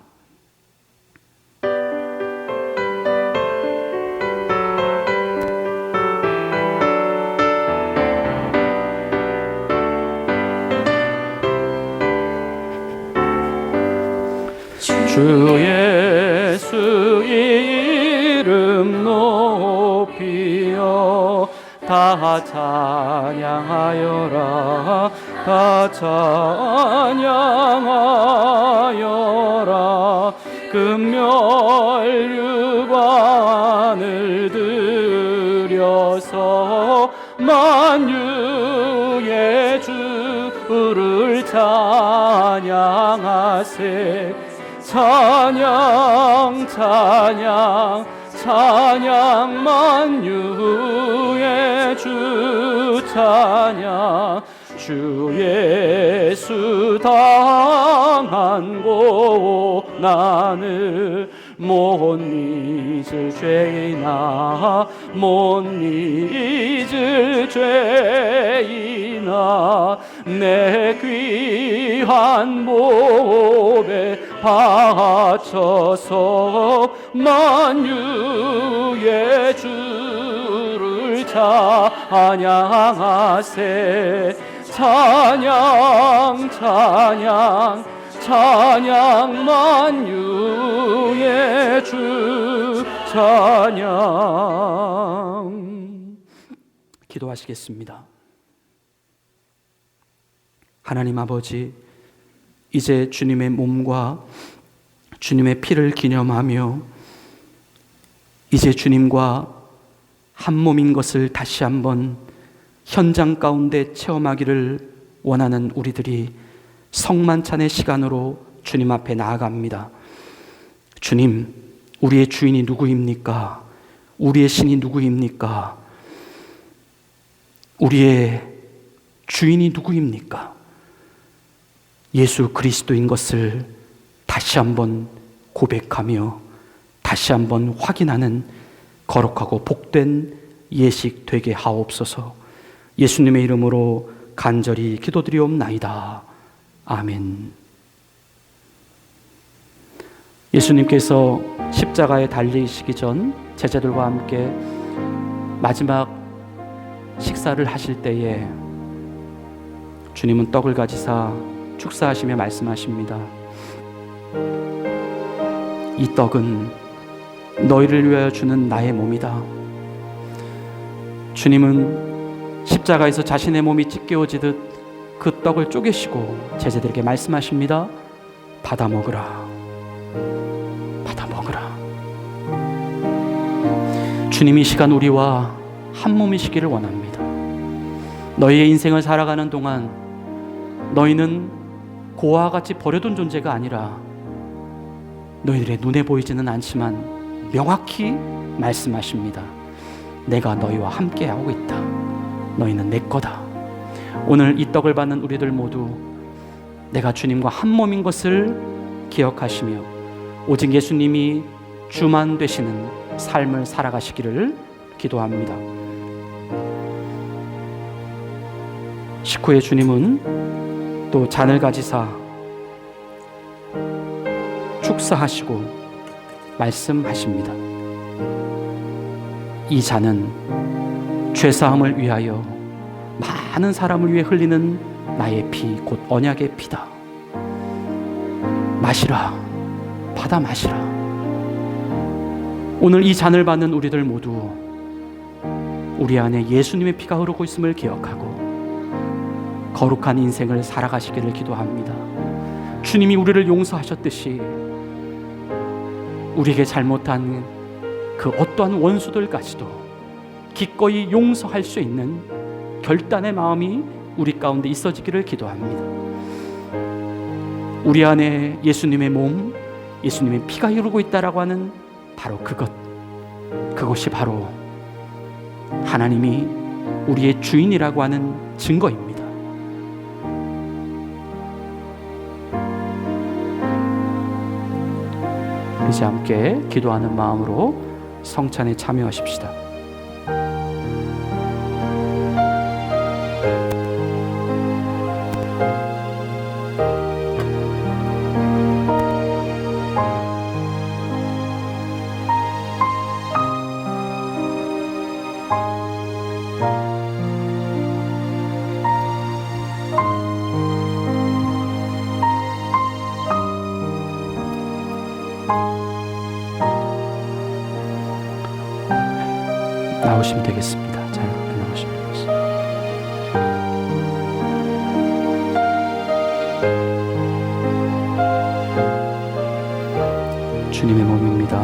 S1: 주 예수 이름 높이어 다 찬양하여라 다 찬양하여라 금멸류관을 들여서 만유의 주를 찬양하세 찬양 찬양 찬양 만유의 주 찬양 주 예수 당한 고난을 못 잊을 죄이나 못 잊을 죄이나 내 귀한 몸에 바쳐서 만유의 주를 찬양하세. 찬양 찬양 찬양 만유의 주 찬양. 기도하시겠습니다. 하나님 아버지, 이제 주님의 몸과 주님의 피를 기념하며 이제 주님과 한 몸인 것을 다시 한번 현장 가운데 체험하기를 원하는 우리들이 성만찬의 시간으로 주님 앞에 나아갑니다. 주님, 우리의 주인이 누구입니까? 우리의 신이 누구입니까? 우리의 주인이 누구입니까? 예수 그리스도인 것을 다시 한번 고백하며 다시 한번 확인하는 거룩하고 복된 예식 되게 하옵소서. 예수님의 이름으로 간절히 기도드리옵나이다. 아멘. 예수님께서 십자가에 달리시기 전 제자들과 함께 마지막 식사를 하실 때에 주님은 떡을 가지사 축사하시며 말씀하십니다. 이 떡은 너희를 위하여 주는 나의 몸이다. 주님은 십자가에서 자신의 몸이 찢겨지듯 그 떡을 쪼개시고 제자들에게 말씀하십니다. 받아 먹으라. 받아 먹으라. 주님이 이 시간 우리와 한 몸이시기를 원합니다. 너희의 인생을 살아가는 동안 너희는 고아와 같이 버려둔 존재가 아니라 너희들의 눈에 보이지는 않지만 명확히 말씀하십니다. 내가 너희와 함께하고 있다. 너희는 내 거다. 오늘 이 떡을 받는 우리들 모두 내가 주님과 한 몸인 것을 기억하시며 오직 예수님이 주만 되시는 삶을 살아가시기를 기도합니다. 식후에 주님은 또 잔을 가지사 축사하시고 말씀하십니다. 이 잔은 죄사함을 위하여 많은 사람을 위해 흘리는 나의 피, 곧 언약의 피다. 마시라. 받아 마시라. 오늘 이 잔을 받는 우리들 모두 우리 안에 예수님의 피가 흐르고 있음을 기억하고 거룩한 인생을 살아가시기를 기도합니다. 주님이 우리를 용서하셨듯이 우리에게 잘못한 그 어떠한 원수들까지도 기꺼이 용서할 수 있는 결단의 마음이 우리 가운데 있어지기를 기도합니다. 우리 안에 예수님의 몸, 예수님의 피가 흐르고 있다라고 하는 바로 그것이 바로 하나님이 우리의 주인이라고 하는 증거입니다. 이제 함께 기도하는 마음으로 성찬에 참여하십시다. 나오시면 되겠습니다. 자유롭게 나오시면 되겠습니다. 주님의 몸입니다.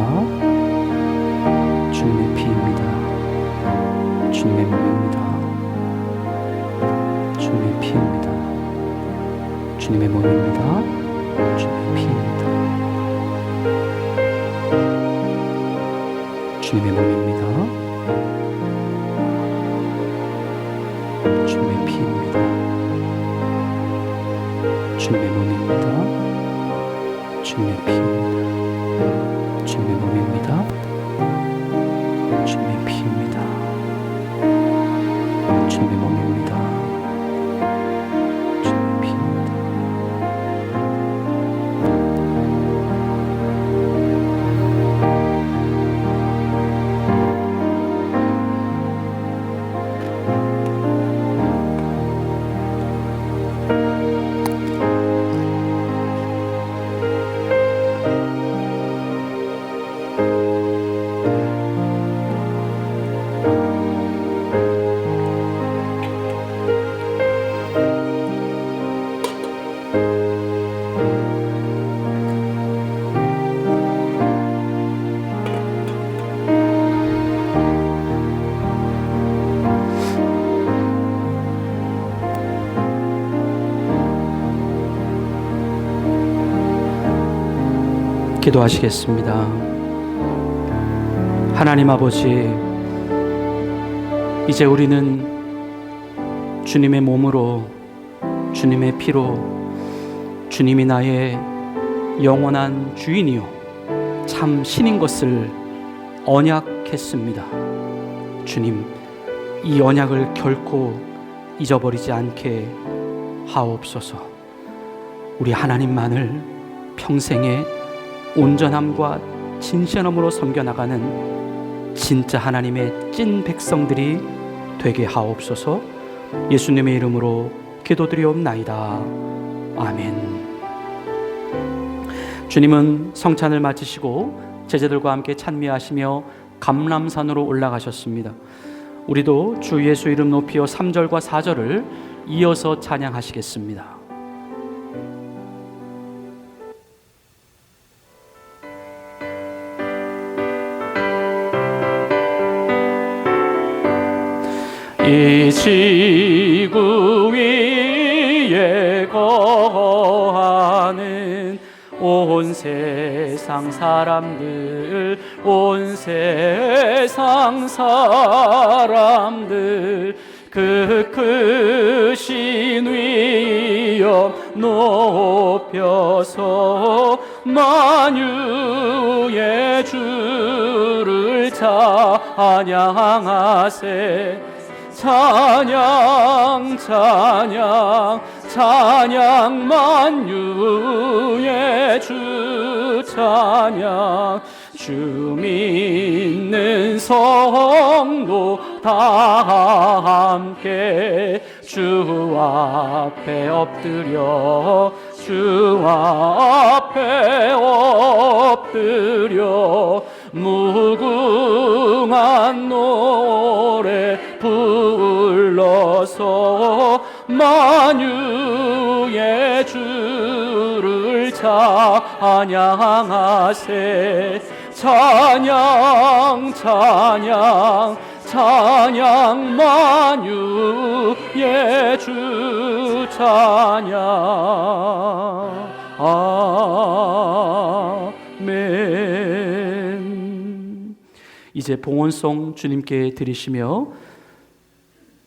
S1: 주님의 피입니다. 주님의 몸입니다. 주님의 피입니다. 주님의 몸입니다. 주님의 피입니다. 주님의 몸입니다. 주님의 피입니다. 주님의 몸입니다. 주님의 피입니다. 주님의 몸입니다. 주님의 피입니다. 주님의 몸입니다. 주님의 피입니다. 기도하시겠습니다. 하나님 아버지, 이제 우리는 주님의 몸으로, 주님의 피로, 주님이 나의 영원한 주인이요 참 신인 것을 언약했습니다. 주님, 이 언약을 결코 잊어버리지 않게 하옵소서. 우리 하나님만을 평생에 온전함과 진실함으로 섬겨나가는 진짜 하나님의 찐 백성들이 되게 하옵소서. 예수님의 이름으로 기도드리옵나이다. 아멘. 주님은 성찬을 마치시고 제자들과 함께 찬미하시며 감람산으로 올라가셨습니다. 우리도 주 예수 이름 높이어 3절과 4절을 이어서 찬양하시겠습니다. 이 지구 위에 거하는 온 세상 사람들, 온 세상 사람들, 그 크신 위엄 높여서 만유의 주를 찬양하세. 찬양 찬양 찬양 만유의 주 찬양. 주 믿는 성도 다 함께 주 앞에 엎드려, 주 앞에 엎드려 무궁한 노래 불러서 만유의 주를 찬양하세. 찬양 찬양 찬양 만유의 주 찬양. 아멘. 이제 봉헌송 주님께 드리시며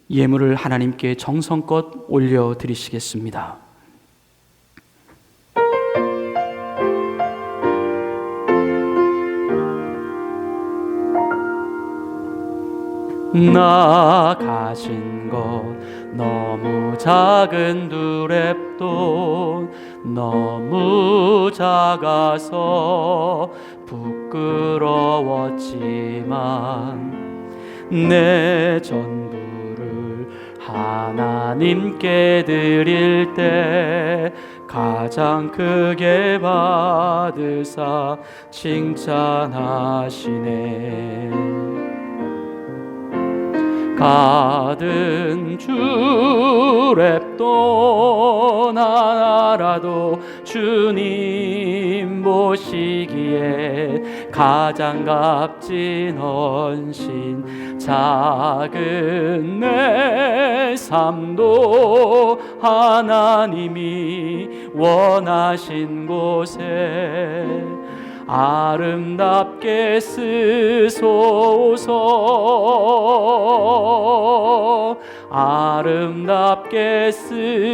S1: 예물을 하나님께 정성껏 올려드리시겠습니다. 나 가진 것 너무 작은 두 랩돈, 너무 작아서 부끄러웠지만 내 전부를 하나님께 드릴 때 가장 크게 받으사 칭찬하시네. 가든 주랩돈 하나라도 주님 보시기에 가장 값진 헌신. 작은 내 삶도 하나님이 원하신 곳에 아름답게 쓰소서. 아름답게 쓰소서.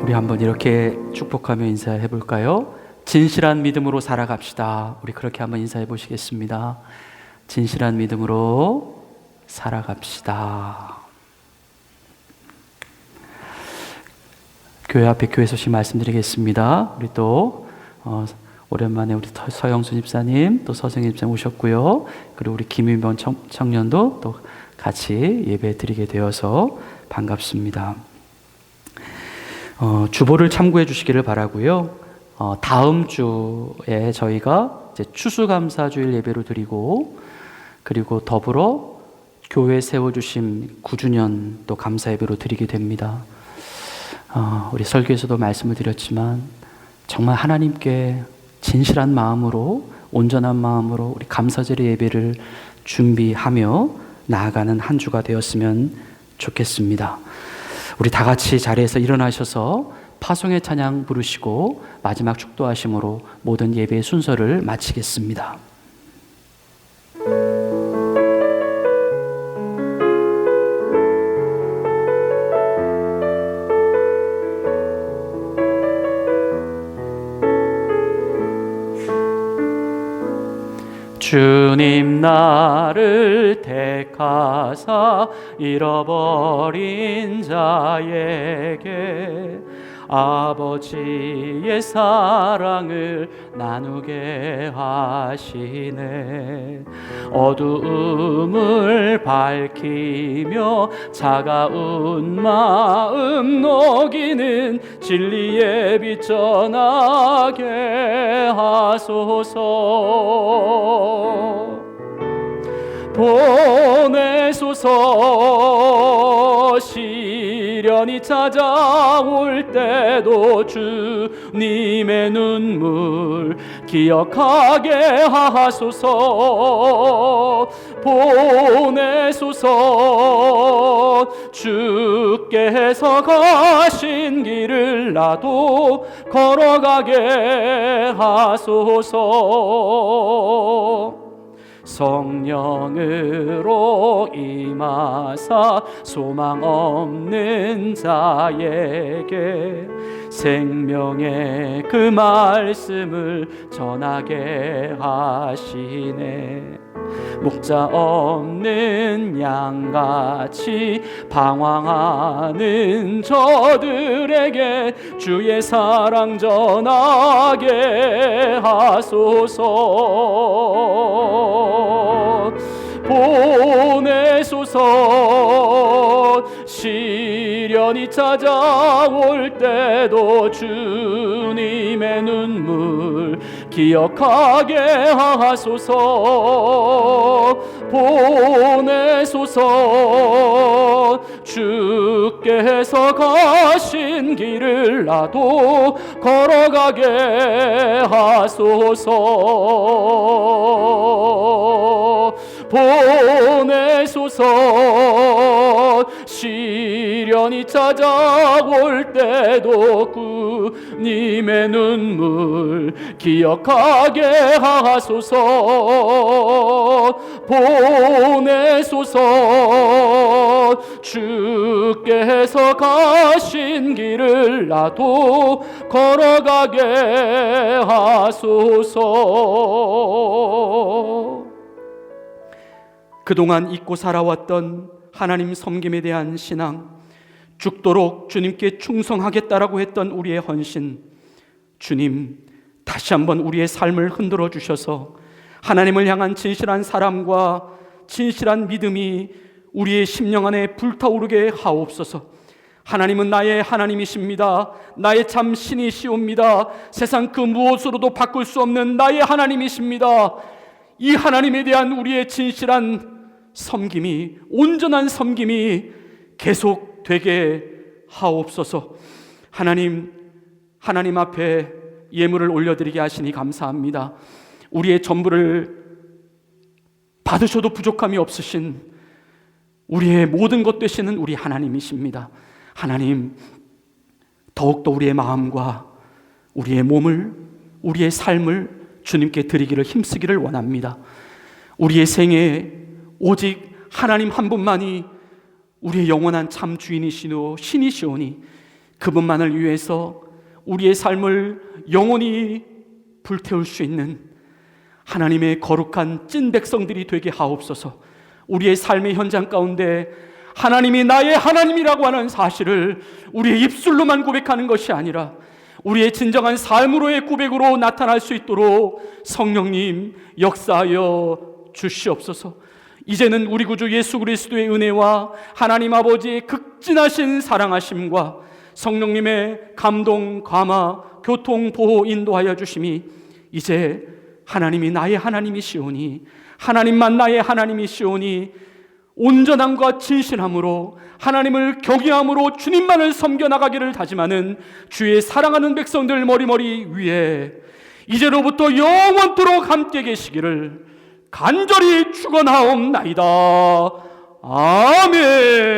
S1: 우리 한번 이렇게 축복하며 인사해 볼까요? 진실한 믿음으로 살아갑시다. 우리 그렇게 한번 인사해 보시겠습니다. 진실한 믿음으로 살아갑시다. 교회 앞에 교회 소식 말씀드리겠습니다. 우리 또 오랜만에 우리 서영수 집사님, 또 서승희 집사님 오셨고요. 그리고 우리 김윤병 청년도 또 같이 예배 드리게 되어서 반갑습니다. 주보를 참고해 주시기를 바라고요. 다음 주에 저희가 이제 추수감사주일 예배로 드리고, 그리고 더불어 교회 세워주심 9주년 또 감사 예배로 드리게 됩니다. 우리 설교에서도 말씀을 드렸지만 정말 하나님께 진실한 마음으로, 온전한 마음으로 우리 감사절의 예배를 준비하며 나아가는 한 주가 되었으면 좋겠습니다. 우리 다 같이 자리에서 일어나셔서 파송의 찬양 부르시고 마지막 축도하심으로 모든 예배의 순서를 마치겠습니다. 주님 나를 택하사 잃어버린 자에게 아버지의 사랑을 나누게 하시네. 어두움을 밝히며 차가운 마음 녹이는 진리의 빛 전하게 하소서. 보내소서. 시련이 찾아올 때도 주님의 눈물 기억하게 하소서. 보내소서. 주께서 가신 길을 나도 걸어가게 하소서. 성령으로 임하사 소망 없는 자에게 생명의 그 말씀을 전하게 하시네. 목자 없는 양같이 방황하는 저들에게 주의 사랑 전하게 하소서. 보내소서. 시련이 찾아올 때도 주님의 눈물 기억하게 하소서. 보내소서. 주께서 가신 길을 나도 걸어가게 하소서. 보내소서. 시련이 찾아올 때도 주님의 눈물 기억하게 하소서. 보내소서. 주께서 가신 길을 나도 걸어가게 하소서. 그동안 잊고 살아왔던 하나님 섬김에 대한 신앙, 죽도록 주님께 충성하겠다라고 했던 우리의 헌신, 주님 다시 한번 우리의 삶을 흔들어 주셔서 하나님을 향한 진실한 사랑과 진실한 믿음이 우리의 심령 안에 불타오르게 하옵소서. 하나님은 나의 하나님이십니다. 나의 참 신이시옵니다. 세상 그 무엇으로도 바꿀 수 없는 나의 하나님이십니다. 이 하나님에 대한 우리의 진실한 섬김이, 온전한 섬김이 계속되게 하옵소서. 하나님 앞에 예물을 올려드리게 하시니 감사합니다. 우리의 전부를 받으셔도 부족함이 없으신 우리의 모든 것 되시는 우리 하나님이십니다. 하나님, 더욱더 우리의 마음과 우리의 몸을, 우리의 삶을 주님께 드리기를 힘쓰기를 원합니다. 우리의 생에 오직 하나님 한 분만이 우리의 영원한 참 주인이시오 신이시오니 그분만을 위해서 우리의 삶을 영원히 불태울 수 있는 하나님의 거룩한 찐 백성들이 되게 하옵소서. 우리의 삶의 현장 가운데 하나님이 나의 하나님이라고 하는 사실을 우리의 입술로만 고백하는 것이 아니라 우리의 진정한 삶으로의 고백으로 나타날 수 있도록 성령님 역사하여 주시옵소서. 이제는 우리 구주 예수 그리스도의 은혜와 하나님 아버지의 극진하신 사랑하심과 성령님의 감동, 감화, 교통, 보호, 인도하여 주심이 이제 하나님이 나의 하나님이시오니, 하나님만 나의 하나님이시오니 온전함과 진실함으로 하나님을 경외함으로 주님만을 섬겨나가기를 다짐하는 주의 사랑하는 백성들 머리머리 위에 이제로부터 영원토록 함께 계시기를 간절히 축원하옵나이다. 아멘.